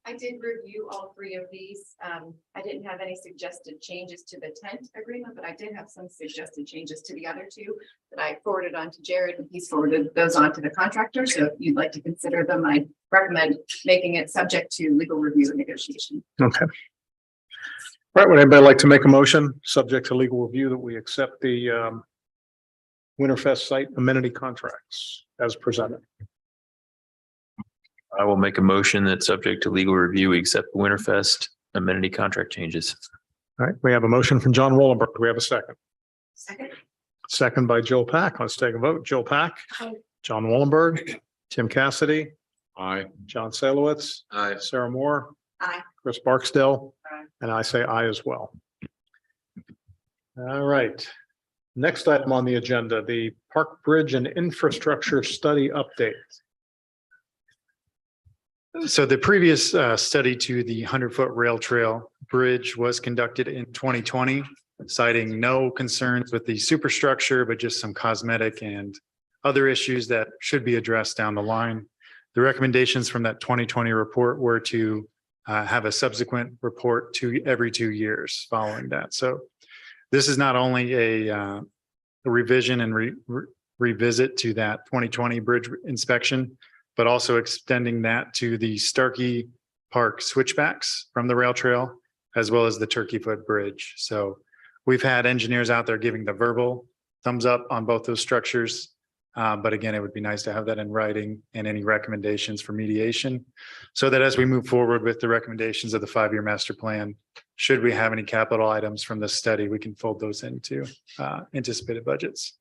I did review all three of these. I didn't have any suggested changes to the tent agreement, but I did have some suggested changes to the other two that I forwarded on to Jared, and he's forwarded those on to the contractor. So if you'd like to consider them, I recommend making it subject to legal review and negotiation. Okay. All right, would anybody like to make a motion, subject to legal review, that we accept the Winterfest site amenity contracts as presented? I will make a motion that subject to legal review, we accept the Winterfest amenity contract changes. All right, we have a motion from John Rollenberg. Do we have a second? Second. Second by Jill Pack. Let's take a vote. Jill Pack. Aye. John Wallenberg. Tim Cassidy. Aye. John Salowitz. Aye. Sarah Moore. Aye. Chris Barksdale. Aye. And I say aye as well. All right. Next item on the agenda, the Park Bridge and Infrastructure Study Update. So the previous study to the 100-foot rail trail bridge was conducted in 2020, citing no concerns with the superstructure, but just some cosmetic and other issues that should be addressed down the line. The recommendations from that 2020 report were to have a subsequent report every 2 years following that. So this is not only a revision and revisit to that 2020 bridge inspection, but also extending that to the Starkey Park switchbacks from the rail trail, as well as the Turkey Foot Bridge. So we've had engineers out there giving the verbal thumbs up on both those structures. But again, it would be nice to have that in writing and any recommendations for mediation, so that as we move forward with the recommendations of the 5-year master plan, should we have any capital items from this study, we can fold those into anticipated budgets.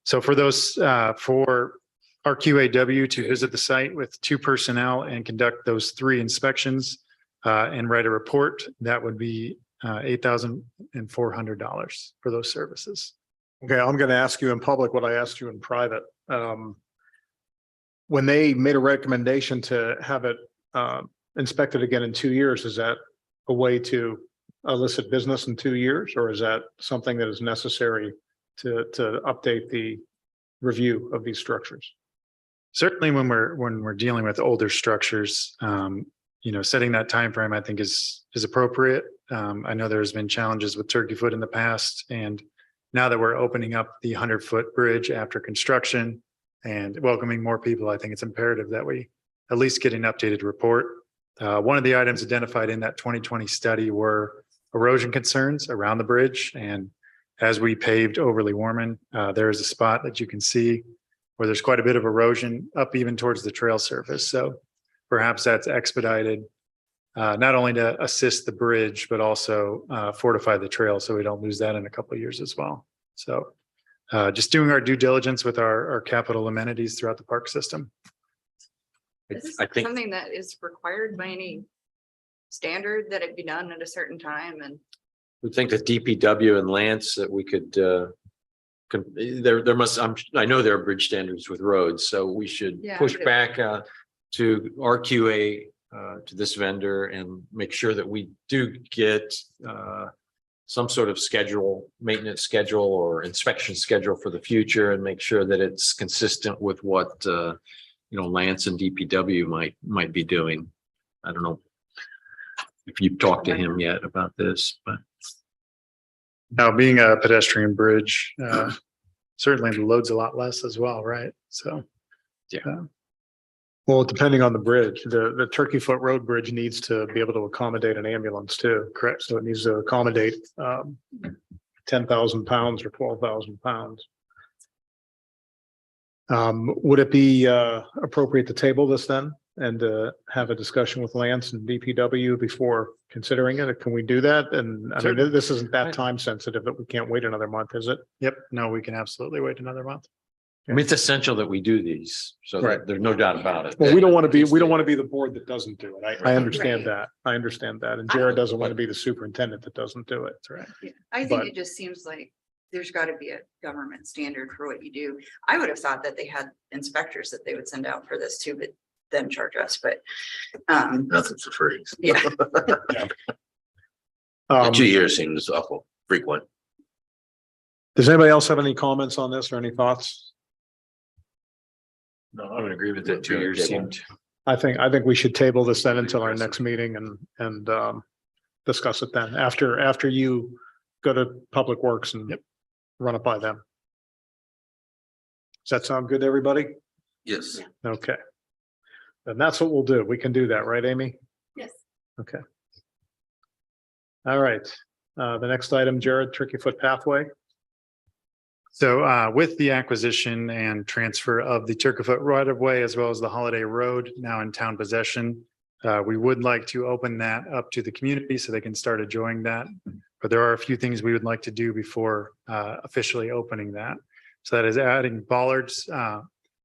So for those, for our QAW to visit the site with 2 personnel and conduct those 3 inspections and write a report, that would be $8,400 for those services. Okay, I'm going to ask you in public what I asked you in private. When they made a recommendation to have it inspected again in 2 years, is that a way to elicit business in 2 years? Or is that something that is necessary to update the review of these structures? Certainly when we're dealing with older structures, setting that time frame I think is appropriate. I know there's been challenges with Turkey Foot in the past, and now that we're opening up the 100-foot bridge after construction and welcoming more people, I think it's imperative that we at least get an updated report. One of the items identified in that 2020 study were erosion concerns around the bridge. And as we paved Overly Warman, there is a spot that you can see where there's quite a bit of erosion up even towards the trail surface. So perhaps that's expedited, not only to assist the bridge, but also fortify the trail so we don't lose that in a couple of years as well. So just doing our due diligence with our capital amenities throughout the park system. Is this I think something that is required by any standard that it be done at a certain time? And we think that DPW and Lance that we could I know there are bridge standards with roads, so we should Yeah, push but- back to RQA to this vendor and make sure that we do get some sort of maintenance schedule or inspection schedule for the future, and make sure that it's consistent with what Lance and DPW might be doing. I don't know if you've talked to him yet about this, but Now, being a pedestrian bridge, certainly the load's a lot less as well, right? So, Yeah. Well, depending on the bridge, the Turkey Foot Road Bridge needs to be able to accommodate an ambulance too, correct? So it needs to accommodate 10,000 pounds or 12,000 pounds. Would it be appropriate to table this then and have a discussion with Lance and DPW before considering it? Can we do that? And I mean, Certainly. this isn't that time sensitive that we can't wait another month, is it? yep, no, we can absolutely wait another month. I mean, it's essential that we do these, so Right. that there's no doubt about it. Well, we don't want to be the board that doesn't do it. I understand Right. that. I understand that. And Jared doesn't want to be the superintendent that doesn't do it. That's right. I think But- it just seems like there's got to be a government standard for what you do. I would have thought that they had inspectors that they would send out for this too, but then charge us, but Nothing's for free. yeah. 2 years seems awful frequent. Does anybody else have any comments on this or any thoughts? No, I'm in agreement that 2 years seemed. I think we should table this then until our next meeting and discuss it then after you go to Public Works and run it by them. Does that sound good to everybody? Yes. Okay. And that's what we'll do. We can do that, right, Amy? Yes. Okay. All right. The next item, Jared, Turkey Foot Pathway. So with the acquisition and transfer of the Turkey Foot right of way, as well as the Holiday Road now in town possession, we would like to open that up to the community so they can start enjoying that. But there are a few things we would like to do before officially opening that. So that is adding bollards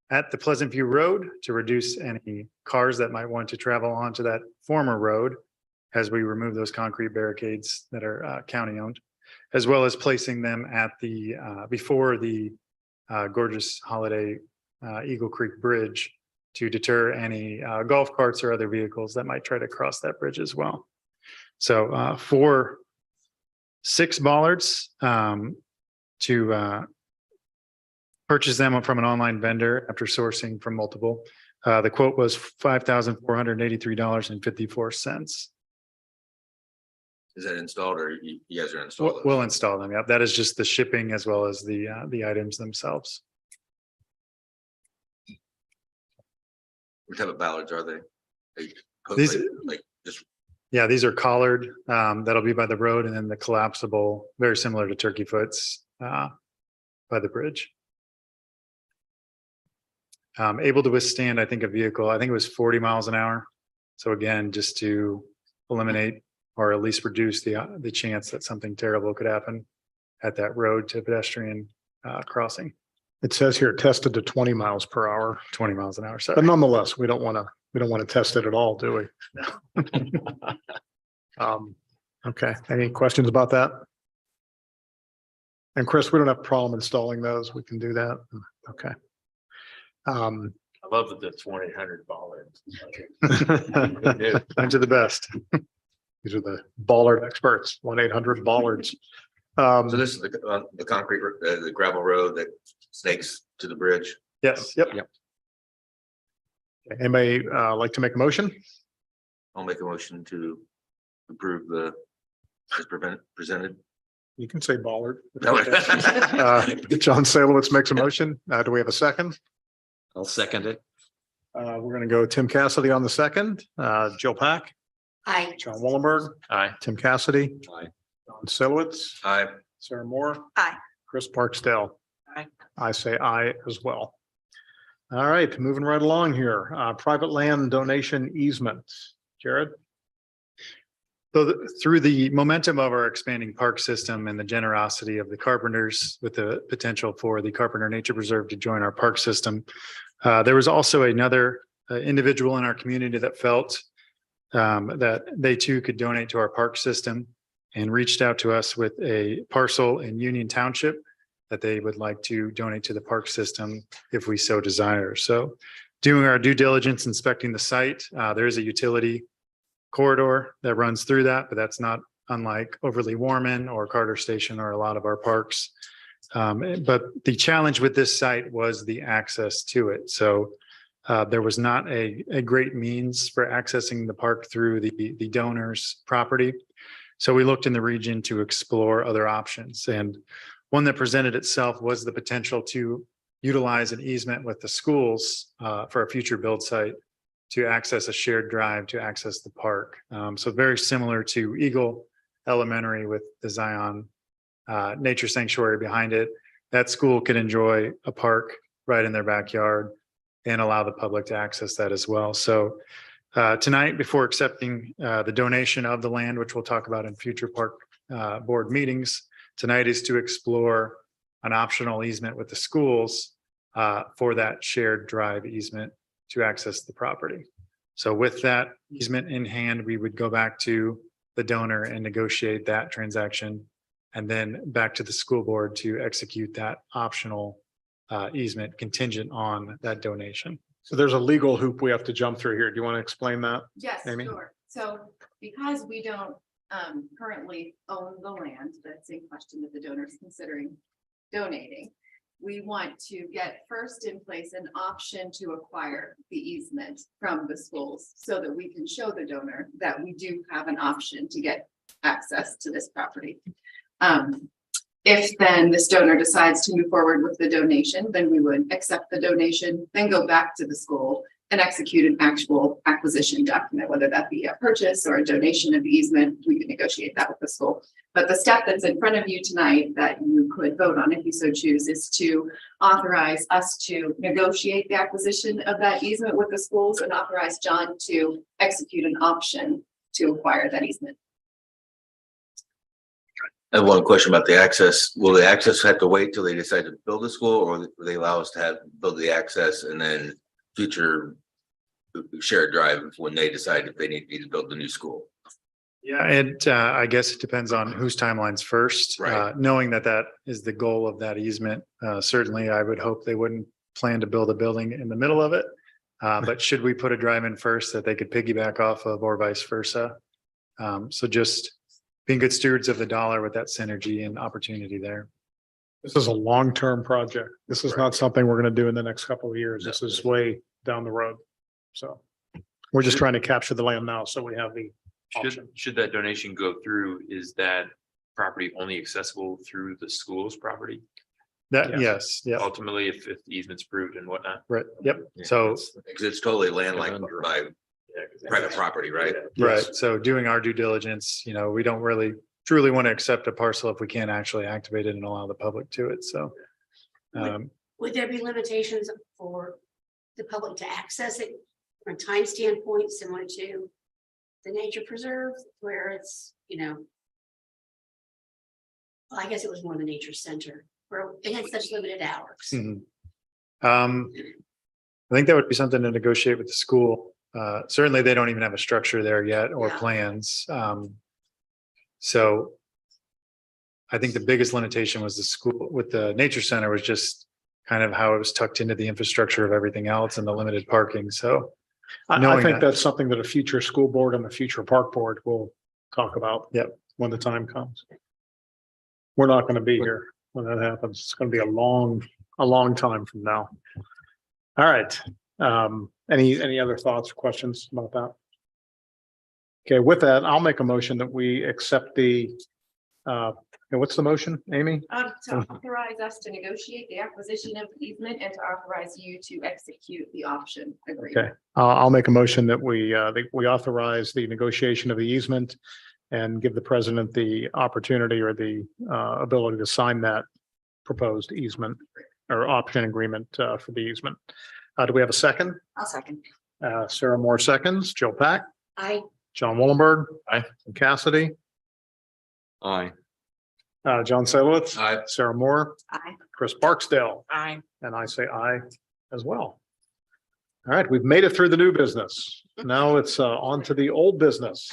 at the Pleasant View Road to reduce any cars that might want to travel onto that former road as we remove those concrete barricades that are county owned, as well as placing them at the, before the gorgeous holiday Eagle Creek Bridge to deter any golf carts or other vehicles that might try to cross that bridge as well. So for 6 bollards to purchase them from an online vendor after sourcing from multiple. The quote was $5,483.54. Is that installed or you guys are installing? We'll install them. Yep. That is just the shipping as well as the items themselves. What type of ballards are they? These- Like just, Yeah, these are collared. That'll be by the road, and then the collapsible, very similar to turkey foots by the bridge. Able to withstand, I think, a vehicle, I think it was 40 miles an hour. So again, just to eliminate or at least reduce the chance that something terrible could happen at that road to pedestrian crossing. It says here tested to 20 miles per hour, 20 miles an hour. Sorry. but nonetheless, we don't want to test it at all, do we? Okay, any questions about that? And Chris, we don't have a problem installing those. We can do that. Okay. I love that the 2,800 bollards. Into the best. These are the bollard experts, 1-800-BOLLARDS. so this is the concrete, the gravel road that snakes to the bridge. Yes. Yep. Anybody like to make a motion? I'll make a motion to approve the as presented. You can say bollard. No. John Salowitz makes a motion. Do we have a second? I'll second it. We're going to go Tim Cassidy on the second, Jill Pack, Aye. John Wallenberg, Aye. Tim Cassidy, Aye. John Salowitz, Aye. Sarah Moore. Aye. Chris Barksdale. Aye. I say aye as well. All right, moving right along here. Private land donation easements. Jared? So through the momentum of our expanding park system and the generosity of the Carpenters with the potential for the Carpenter Nature Preserve to join our park system, there was also another individual in our community that felt that they too could donate to our park system and reached out to us with a parcel in Union Township that they would like to donate to the park system if we so desire. So doing our due diligence, inspecting the site, there is a utility corridor that runs through that, but that's not unlike Overly Warman or Carter Station or a lot of our parks. But the challenge with this site was the access to it. So there was not a great means for accessing the park through the donor's property. So we looked in the region to explore other options. And one that presented itself was the potential to utilize an easement with the schools for a future build site to access a shared drive to access the park. So very similar to Eagle Elementary with the Zion Nature Sanctuary behind it. That school could enjoy a park right in their backyard and allow the public to access that as well. So tonight, before accepting the donation of the land, which we'll talk about in future park board meetings, tonight is to explore an optional easement with the schools for that shared drive easement to access the property. So with that easement in hand, we would go back to the donor and negotiate that transaction, and then back to the school board to execute that optional easement contingent on that donation. So there's a legal hoop we have to jump through here. Do you want to explain that? Yes, Amy? sure. So because we don't currently own the land, that's in question that the donor is considering donating. We want to get first in place an option to acquire the easement from the schools so that we can show the donor that we do have an option to get access to this property. If then this donor decides to move forward with the donation, then we would accept the donation, then go back to the school and execute an actual acquisition document, whether that be a purchase or a donation of the easement. We can negotiate that with the school. But the step that's in front of you tonight that you could vote on if you so choose is to authorize us to negotiate the acquisition of that easement with the schools and authorize John to execute an option to acquire that easement. I have one question about the access. Will the access have to wait till they decide to build a school, or will they allow us to build the access and then future shared drive when they decide if they need to build the new school? Yeah, I guess it depends on whose timeline's first. Right. Knowing that that is the goal of that easement, certainly I would hope they wouldn't plan to build a building in the middle of it. But should we put a drive-in first that they could piggyback off of or vice versa? So just being good stewards of the dollar with that synergy and opportunity there. This is a long-term project. This is not something we're going to do in the next couple of years. This is way down the road. So we're just trying to capture the land now. So we have the option. Should that donation go through, is that property only accessible through the school's property? That, yes, yeah, Ultimately, if the easement's approved and whatnot. right, yep. So, Because it's totally landlocked by private property, right? right, so doing our due diligence, we don't really truly want to accept a parcel if we can't actually activate it and allow the public to it, so. Would there be limitations for the public to access it from a time standpoint similar to the nature preserve where it's, well, I guess it was more the nature center where it had such limited hours. Mhm. I think that would be something to negotiate with the school. Certainly, they don't even have a structure there yet or Yeah. plans. So I think the biggest limitation was the school with the nature center was just kind of how it was tucked into the infrastructure of everything else and the limited parking. So I knowing think that- that's something that a future school board and the future park board will talk about. Yep. When the time comes. We're not going to be here when that happens. It's going to be a long time from now. All right. Any other thoughts or questions about that? Okay, with that, I'll make a motion that we accept the, what's the motion, Amy? To authorize us to negotiate the acquisition of the easement and to authorize you to execute the option agreement. Okay, I'll make a motion that we authorize the negotiation of the easement and give the president the opportunity or the ability to sign that proposed easement or option agreement for the easement. Do we have a second? I'll second. Sarah Moore seconds, Jill Pack, John Wollenberg. Aye. And Cassidy, Aye. John Salowitz. Aye. Sarah Moore, Aye. Chris Barksdale, Aye. and I say aye as well. All right, we've made it through the new business. Now it's on to the old business.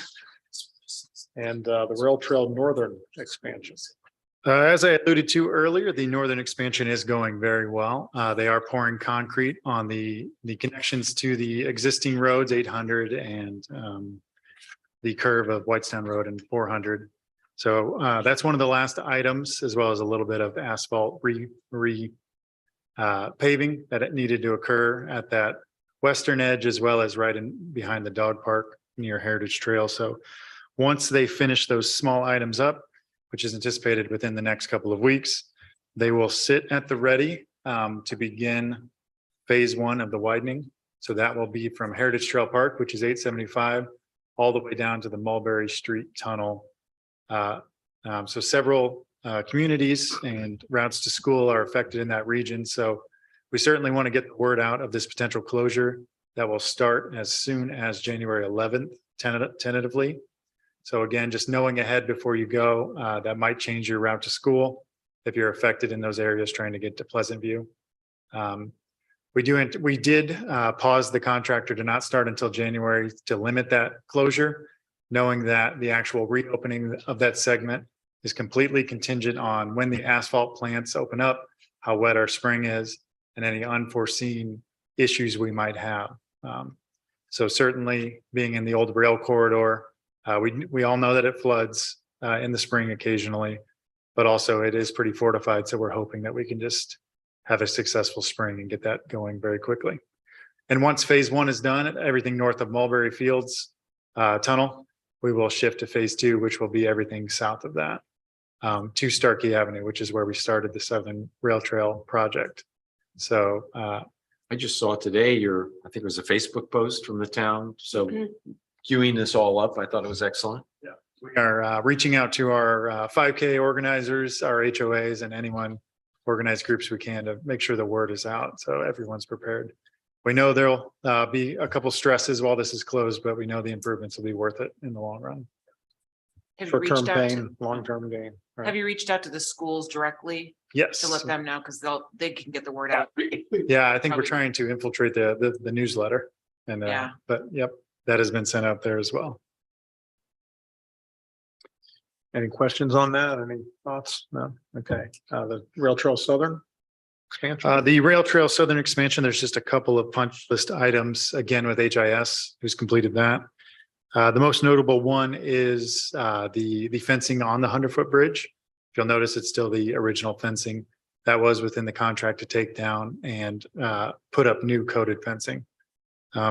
And the Rail Trail Northern expansion. As I alluded to earlier, the northern expansion is going very well. They are pouring concrete on the connections to the existing roads, 800 and the curve of Whitestown Road and 400. So that's one of the last items, as well as a little bit of asphalt paving that it needed to occur at that western edge, as well as right in behind the dog park near Heritage Trail. So once they finish those small items up, which is anticipated within the next couple of weeks, they will sit at the ready to begin phase one of the widening. So that will be from Heritage Trail Park, which is 875, all the way down to the Mulberry Street Tunnel. So several communities and routes to school are affected in that region. So we certainly want to get the word out of this potential closure that will start as soon as January 11th, tentatively. So again, just knowing ahead before you go, that might change your route to school if you're affected in those areas trying to get to Pleasant View. We did pause the contractor to not start until January to limit that closure, knowing that the actual reopening of that segment is completely contingent on when the asphalt plants open up, how wet our spring is, and any unforeseen issues we might have. So certainly being in the old rail corridor, we all know that it floods in the spring occasionally, but also it is pretty fortified. So we're hoping that we can just have a successful spring and get that going very quickly. And once phase one is done, everything north of Mulberry Fields Tunnel, we will shift to phase two, which will be everything south of that to Starkey Avenue, which is where we started the Southern Rail Trail project. So I just saw today I think it was a Facebook post from the town. So queuing this all up, I thought it was excellent. Yeah, we are reaching out to our 5K organizers, our HOAs, and anyone organized groups we can to make sure the word is out so everyone's prepared. We know there'll be a couple stresses while this is closed, but we know the improvements will be worth it in the long run. Have you Short-term reached out to, pain, long-term gain. Right. have you reached out to the schools directly Yes. to let them know? Because they can get the word out. Yeah, I think we're Probably. trying to infiltrate the newsletter and Yeah. but yep, that has been sent out there as well. Any questions on that? Any thoughts? No? Okay. The Rail Trail Southern expansion? The Rail Trail Southern expansion, there's just a couple of punch list items, again with HIS, who's completed that. The most notable one is the fencing on the 100-foot bridge. If you'll notice, it's still the original fencing that was within the contract to take down and put up new coated fencing.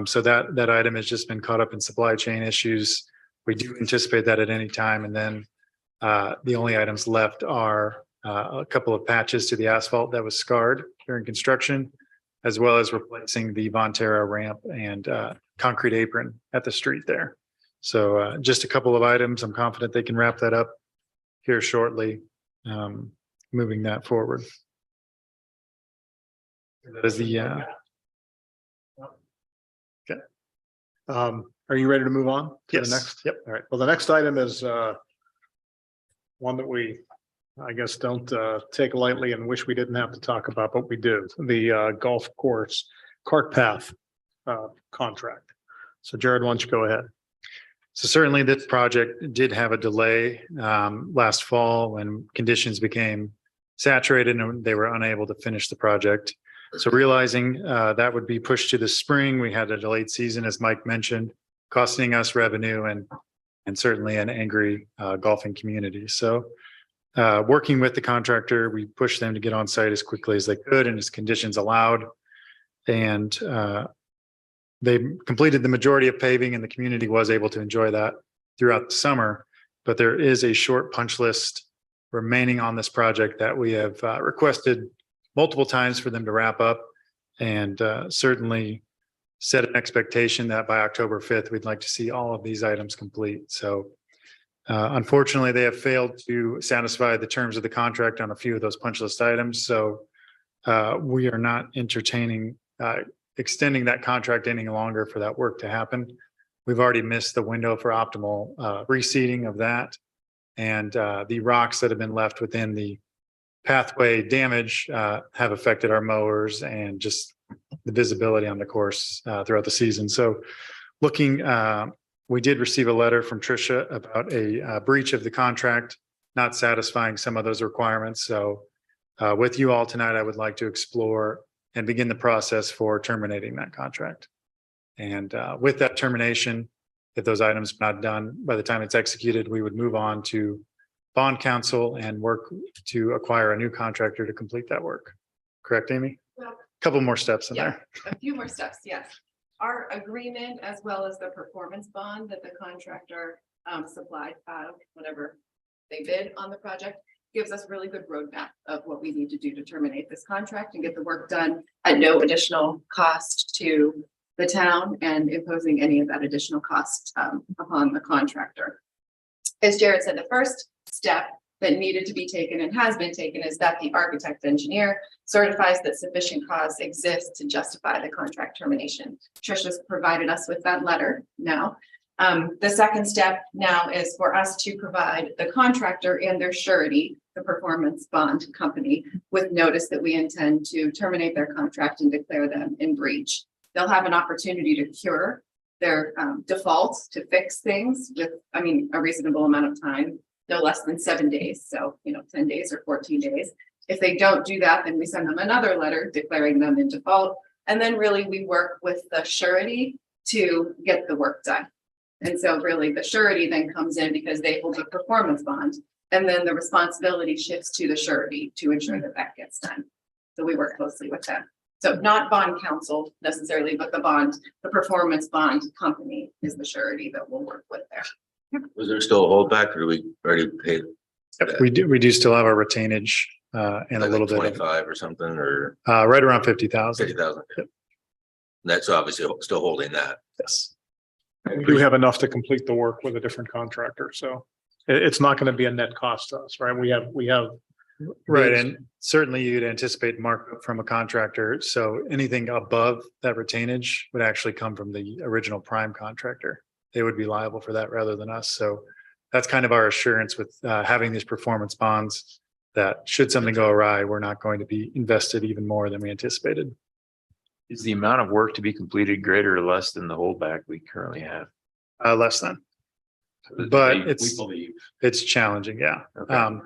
So that item has just been caught up in supply chain issues. We do anticipate that at any time. And then the only items left are a couple of patches to the asphalt that was scarred during construction, as well as replacing the Vonterra ramp and concrete apron at the street there. So just a couple of items. I'm confident they can wrap that up here shortly, moving that forward. That is the okay. Are you ready to move on to Yes. the next? Yep. All right. Well, the next item is one that we, I guess, don't take lightly and wish we didn't have to talk about, but we do. The golf course cart path contract. So Jared, why don't you go ahead? So certainly this project did have a delay last fall when conditions became saturated and they were unable to finish the project. So realizing that would be pushed to the spring, we had a delayed season, as Mike mentioned, costing us revenue and certainly an angry golfing community. So working with the contractor, we pushed them to get on site as quickly as they could and as conditions allowed. And they completed the majority of paving and the community was able to enjoy that throughout the summer. But there is a short punch list remaining on this project that we have requested multiple times for them to wrap up, and certainly set an expectation that by October 5th, we'd like to see all of these items complete. So unfortunately, they have failed to satisfy the terms of the contract on a few of those punch list items. So we are not entertaining extending that contract any longer for that work to happen. We've already missed the window for optimal reseeding of that. And the rocks that have been left within the pathway damage have affected our mowers and just the visibility on the course throughout the season. So looking, we did receive a letter from Tricia about a breach of the contract, not satisfying some of those requirements. So with you all tonight, I would like to explore and begin the process for terminating that contract. And with that termination, if those items are not done by the time it's executed, we would move on to bond counsel and work to acquire a new contractor to complete that work. Correct, Amy? Well, Couple more steps in yeah, there. a few more steps, yes. Our agreement, as well as the performance bond that the contractor supplied whenever they bid on the project, gives us really good roadmap of what we need to do to terminate this contract and get the work done at no additional cost to the town and imposing any of that additional cost upon the contractor. As Jared said, the first step that needed to be taken and has been taken is that the architect engineer certifies that sufficient cause exists to justify the contract termination. Tricia's provided us with that letter now. The second step now is for us to provide the contractor and their surety, the performance bond company, with notice that we intend to terminate their contract and declare them in breach. They'll have an opportunity to cure their defaults, to fix things with, a reasonable amount of time, no less than 7 days. So, 10 days or 14 days. If they don't do that, then we send them another letter declaring them in default. And then really we work with the surety to get the work done. And so really the surety then comes in because they hold the performance bond. And then the responsibility shifts to the surety to ensure that that gets done. So we work closely with them. So not bond counsel necessarily, but the performance bond company is the surety that we'll work with there. Was there still a holdback or do we already paid? We do still have our retainage and a Like little bit of 25 or something or right around 50,000. 50,000? That's obviously still holding that. Yes. We do have enough to complete the work with a different contractor. So it's not going to be a net cost to us, right? We have. Right. And certainly you'd anticipate markup from a contractor. So anything above that retainage would actually come from the original prime contractor. They would be liable for that rather than us. So that's kind of our assurance with having these performance bonds, that should something go awry, we're not going to be invested even more than we anticipated. Is the amount of work to be completed greater or less than the holdback we currently have? Less than. But We it's, believe. it's challenging, yeah. Okay.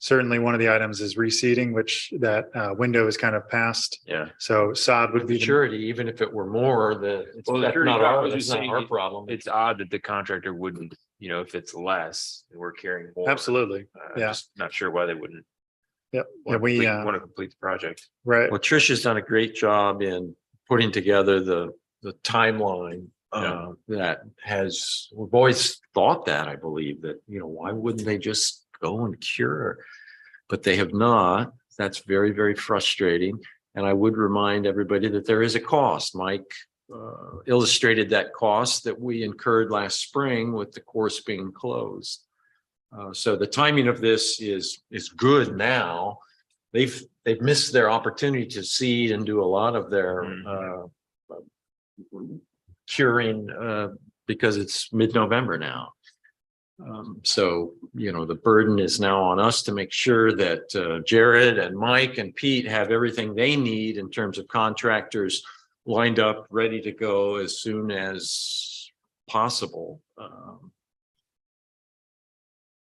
Certainly one of the items is reseeding, which that window is kind of past. Yeah. So sod would With be the maturity, even if it were more, that's Well, the not surety our, problem is that's just not saying our problem. It's odd that the contractor wouldn't, if it's less, and we're carrying more. Absolutely. I'm Yeah. just not sure why they wouldn't. Yep. Yeah, we, Want to complete the project. right. Well, Tricia's done a great job in putting together the timeline. That has, we've always thought that, I believe, that, why wouldn't they just go and cure? But they have not. That's very, very frustrating. And I would remind everybody that there is a cost. Mike illustrated that cost that we incurred last spring with the course being closed. So the timing of this is good now. They've missed their opportunity to seed and do a lot of their curing because it's mid-November now. So, the burden is now on us to make sure that Jared and Mike and Pete have everything they need in terms of contractors lined up, ready to go as soon as possible.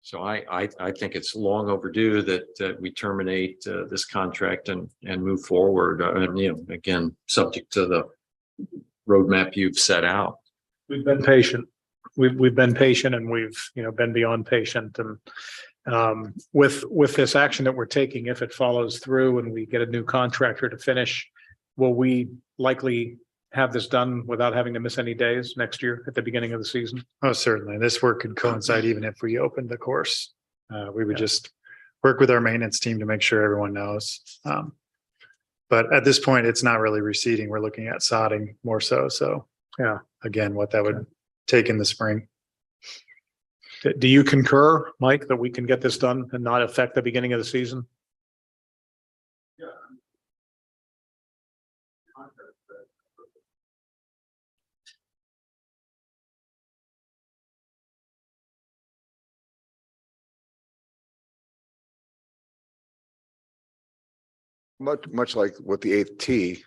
So I think it's long overdue that we terminate this contract and move forward. Again, subject to the roadmap you've set out. We've been patient. We've been patient and we've, been beyond patient and with this action that we're taking, if it follows through and we get a new contractor to finish, will we likely have this done without having to miss any days next year at the beginning of the season? Oh, certainly. This work could coincide even if we opened the course. We would just work with our maintenance team to make sure everyone knows. But at this point, it's not really reseeding. We're looking at sodding more so. So yeah, again, what that would take in the spring. Do you concur, Mike, that we can get this done and not affect the beginning of the season? Much like with the 8th tee,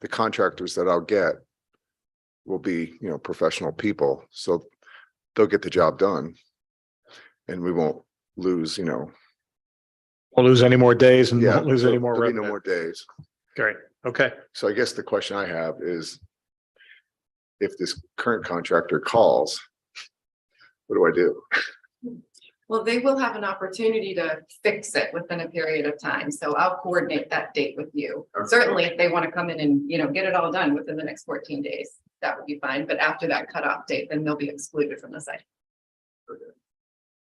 the contractors that I'll get will be, professional people, so they'll get the job done. And we won't lose, Won't lose any more days and yeah, won't lose any more there'll be no revenue. more days. Great. Okay. So I guess the question I have is, if this current contractor calls, what do I do? Well, they will have an opportunity to fix it within a period of time. So I'll coordinate that date with you. Certainly, if they want to come in and, get it all done within the next 14 days, that would be fine. But after that cutoff date, then they'll be excluded from the site.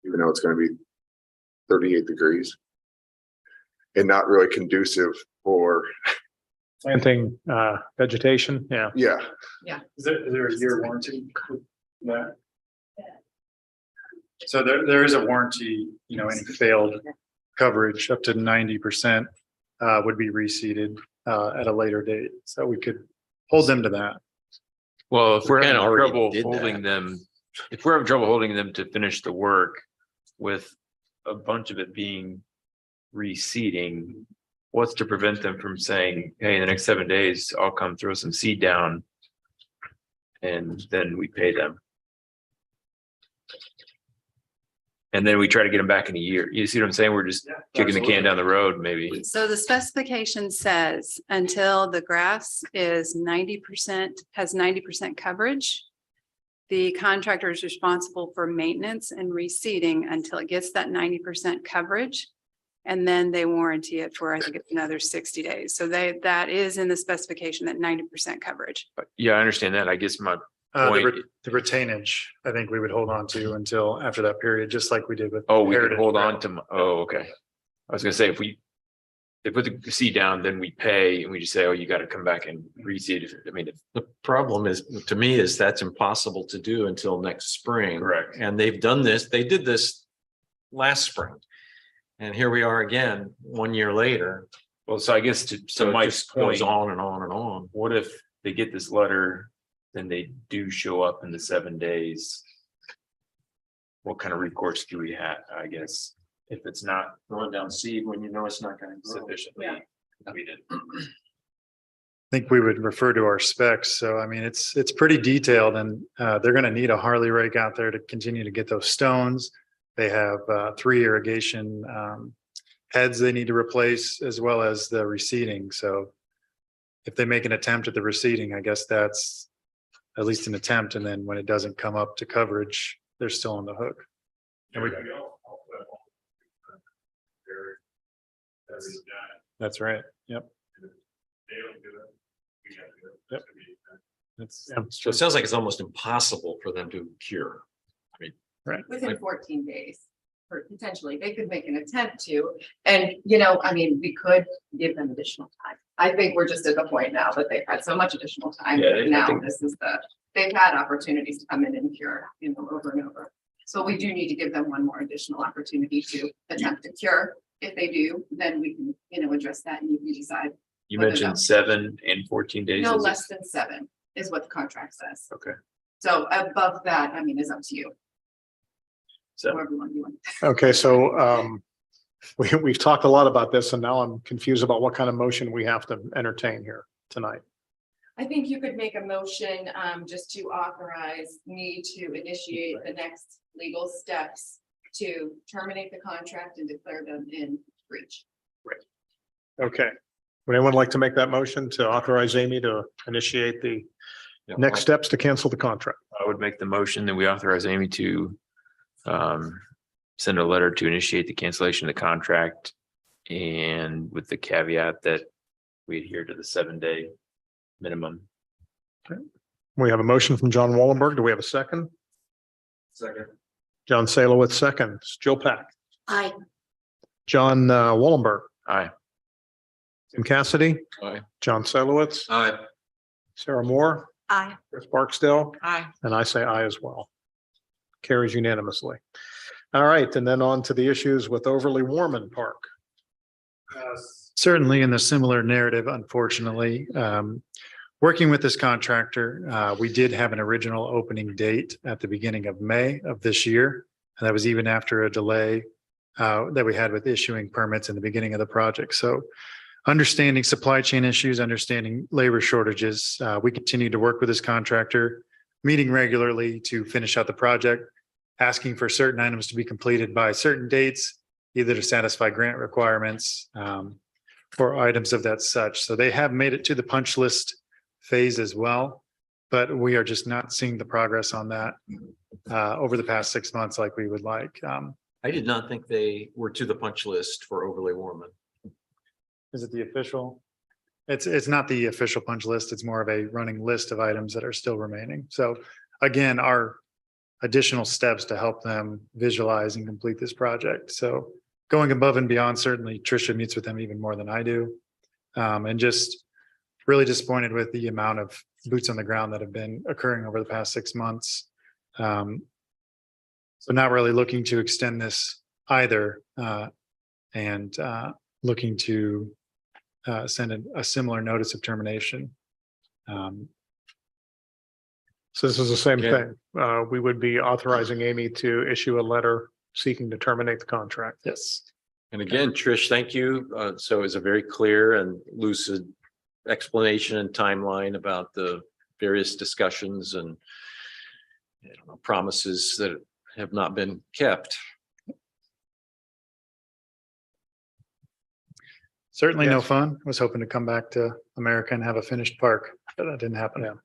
Even though it's going to be 38 degrees and not really conducive for, Planting vegetation. Yeah. yeah. Is there a year warranty? Yeah. So there is a warranty, any failed coverage up to 90% would be reseeded at a later date. So we could hold them to that. Well, if we're Kinda having already trouble did that. holding them, if we're having trouble holding them to finish the work with a bunch of it being reseeding, what's to prevent them from saying, hey, in the next 7 days, I'll come throw some seed down and then we pay them. And then we try to get them back in a year. You see what I'm saying? We're just kicking the can down the road, maybe. So the specification says until the grass is 90%, has 90% coverage, the contractor is responsible for maintenance and reseeding until it gets that 90% coverage. And then they warranty it for, I think it's another 60 days. So that is in the specification, that 90% coverage. Yeah, I understand that. I guess my The point, retainage, I think we would hold on to until after that period, just like we did with. oh, we could Heritage hold Trail. on to, oh, okay. I was gonna say, if they put the seed down, then we pay and we just say, oh, you gotta come back and reseed. I mean, The problem is, to me, is that's impossible to do until next spring. correct. And they've done this, they did this last spring. And here we are again, 1 year later. Well, so I guess to So it Mike's just goes point, on and on and on. what if they get this letter, then they do show up in the 7 days? What kind of recourse do we have, I guess, if it's not Throwing down seed when you know it's not going to grow. sufficiently completed? think we would refer to our specs. So I mean, it's pretty detailed and they're going to need a Harley rake out there to continue to get those stones. They have 3 irrigation heads they need to replace as well as the reseeding. So if they make an attempt at the reseeding, I guess that's at least an attempt. And then when it doesn't come up to coverage, they're still on the hook. And we, that's right. Yep. Yep. That's, So it sounds like it's almost impossible for them to cure. Within 14 days, or potentially, they could make an attempt to, and, you know, I mean, we could give them additional time. I think we're just at the point now that they've had so much additional time, Yeah, that I now think- this is they've had opportunities to come in and cure, you know, over and over. So we do need to give them one more additional opportunity to attempt to cure. If they do, then we can, you know, address that and you can decide. You whether mentioned that- 7 and 14 days. No is it? less than 7 is what the contract says. Okay. So above that, I mean, is up to you. So However one you want. Okay, so we've talked a lot about this and now I'm confused about what kind of motion we have to entertain here tonight. I think you could make a motion, just to authorize me to initiate the next legal steps to terminate the contract and declare them in breach. Okay. Would anyone like to make that motion to authorize Amy to initiate the Yeah, next steps to cancel the contract? I would make the motion that we authorize Amy to send a letter to initiate the cancellation of the contract. And with the caveat that we adhere to the 7-day minimum. We have a motion from John Wallenberg. Do we have a second? Second. John Salowitz seconds. Jill Pack, Aye. John Wallenberg, Aye. Tim Cassidy, Aye. John Salowitz, Aye. Sarah Moore, Aye. Chris Barksdale, Aye. and I say aye as well. Carries unanimously. All right, and then on to the issues with Overly Warman Park. certainly in the similar narrative, unfortunately. Working with this contractor, we did have an original opening date at the beginning of May of this year. And that was even after a delay that we had with issuing permits in the beginning of the project. So understanding supply chain issues, understanding labor shortages, we continue to work with this contractor, meeting regularly to finish out the project, asking for certain items to be completed by certain dates, either to satisfy grant requirements or items of that such. So they have made it to the punch list phase as well, but we are just not seeing the progress on that over the past 6 months like we would like. I did not think they were to the punch list for Overly Warman. Is it the official? It's not the official punch list. It's more of a running list of items that are still remaining. So again, our additional steps to help them visualize and complete this project. So going above and beyond, certainly Tricia meets with them even more than I do. And just really disappointed with the amount of boots on the ground that have been occurring over the past 6 months. So not really looking to extend this either, and looking to send a similar notice of termination. So this is the same Okay. thing. We would be authorizing Amy to issue a letter seeking to terminate the contract. Yes. And again, Trish, thank you. So it's a very clear and lucid explanation and timeline about the various discussions and promises that have not been kept. Certainly no Yes. fun. I was hoping to come back to America and have a finished park, but that didn't happen.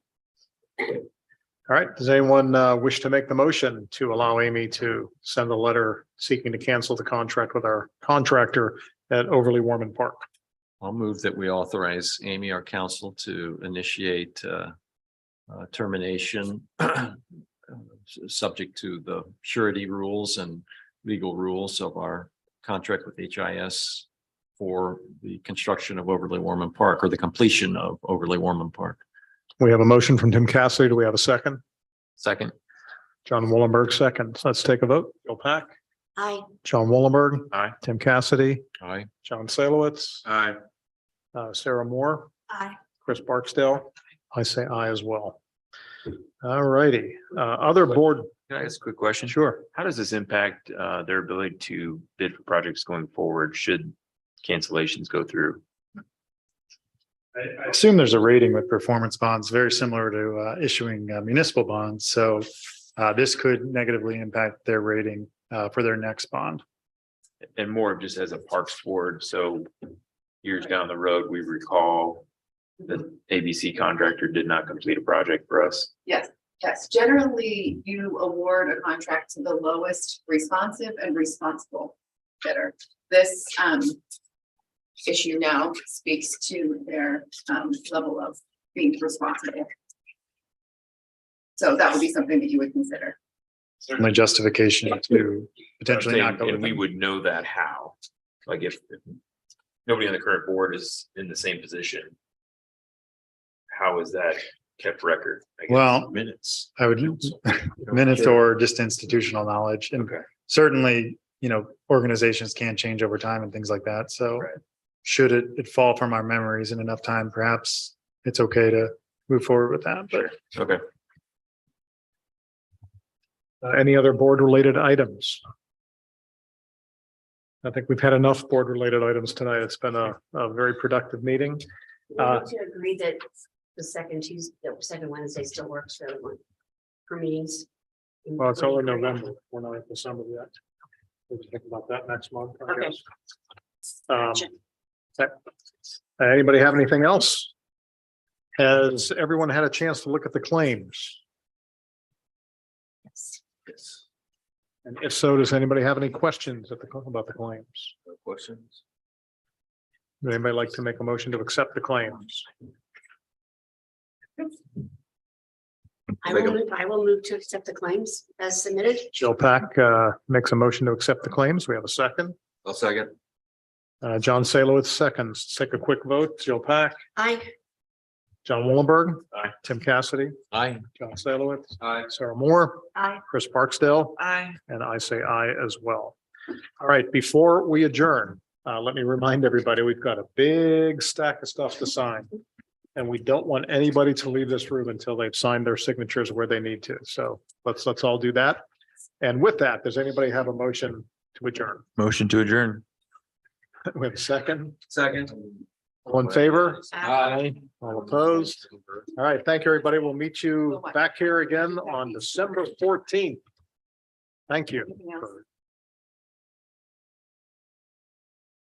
All right, does anyone wish to make the motion to allow Amy to send a letter seeking to cancel the contract with our contractor at Overly Warman Park? I'll move that we authorize Amy, our counsel, to initiate termination subject to the surety rules and legal rules of our contract with HIS for the construction of Overly Warman Park, or the completion of Overly Warman Park. We have a motion from Tim Cassidy. Do we have a second? Second. John Wallenberg seconds. Let's take a vote. Bill Pack, Aye. John Wallenberg, Aye. Tim Cassidy, Aye. John Salowitz, Aye. Sarah Moore, Aye. Chris Barksdale. I say aye as well. All righty, other board, Can I ask a quick question? sure. How does this impact their ability to bid for projects going forward should cancellations go through? I assume there's a rating with performance bonds, very similar to issuing municipal bonds. So this could negatively impact their rating for their next bond. And more of just as a parks board, so years down the road, we recall the ABC contractor did not complete a project for us. Yes, generally you award a contract to the lowest responsive and responsible bidder. This issue now speaks to their level of being responsible. So that would be something that you would consider. Certainly justification to potentially not go with And we them. would know that how, like if nobody on the current board is in the same position. How is that kept record? I guess Well, minutes. I would minutes or just institutional knowledge. And certainly, organizations can change over time and things like that. So should it fall from our memories in enough time, perhaps it's okay to move forward with that. But Okay. Any other board related items? I think we've had enough board related items tonight. It's been a very productive meeting. We need to agree that the second Tuesday, the second Wednesday still works for everyone for meetings. Well, it's only November. We're not in December yet. We'll think about that next month, I Okay. guess. Anybody have anything else? Has everyone had a chance to look at the claims? Yes. And if so, does anybody have any questions about the claims? No questions? Would anybody like to make a motion to accept the claims? I will move to accept the claims as submitted. Jill Pack makes a motion to accept the claims. We have a second. I'll second. John Salowitz seconds. Take a quick vote. Jill Pack, Aye. John Willenberg. Aye. Tim Cassidy, Aye. John Salowitz, Aye. Sarah Moore, Aye. Chris Barksdale, Aye. and I say aye as well. All right, before we adjourn, let me remind everybody, we've got a big stack of stuff to sign. And we don't want anybody to leave this room until they've signed their signatures where they need to. So let's all do that. And with that, does anybody have a motion to adjourn? Motion to adjourn. We have a second. Second. All in favor? Aye. All opposed? All right, thank you, everybody. We'll meet you back here again on December 14th. Thank you. Anything else?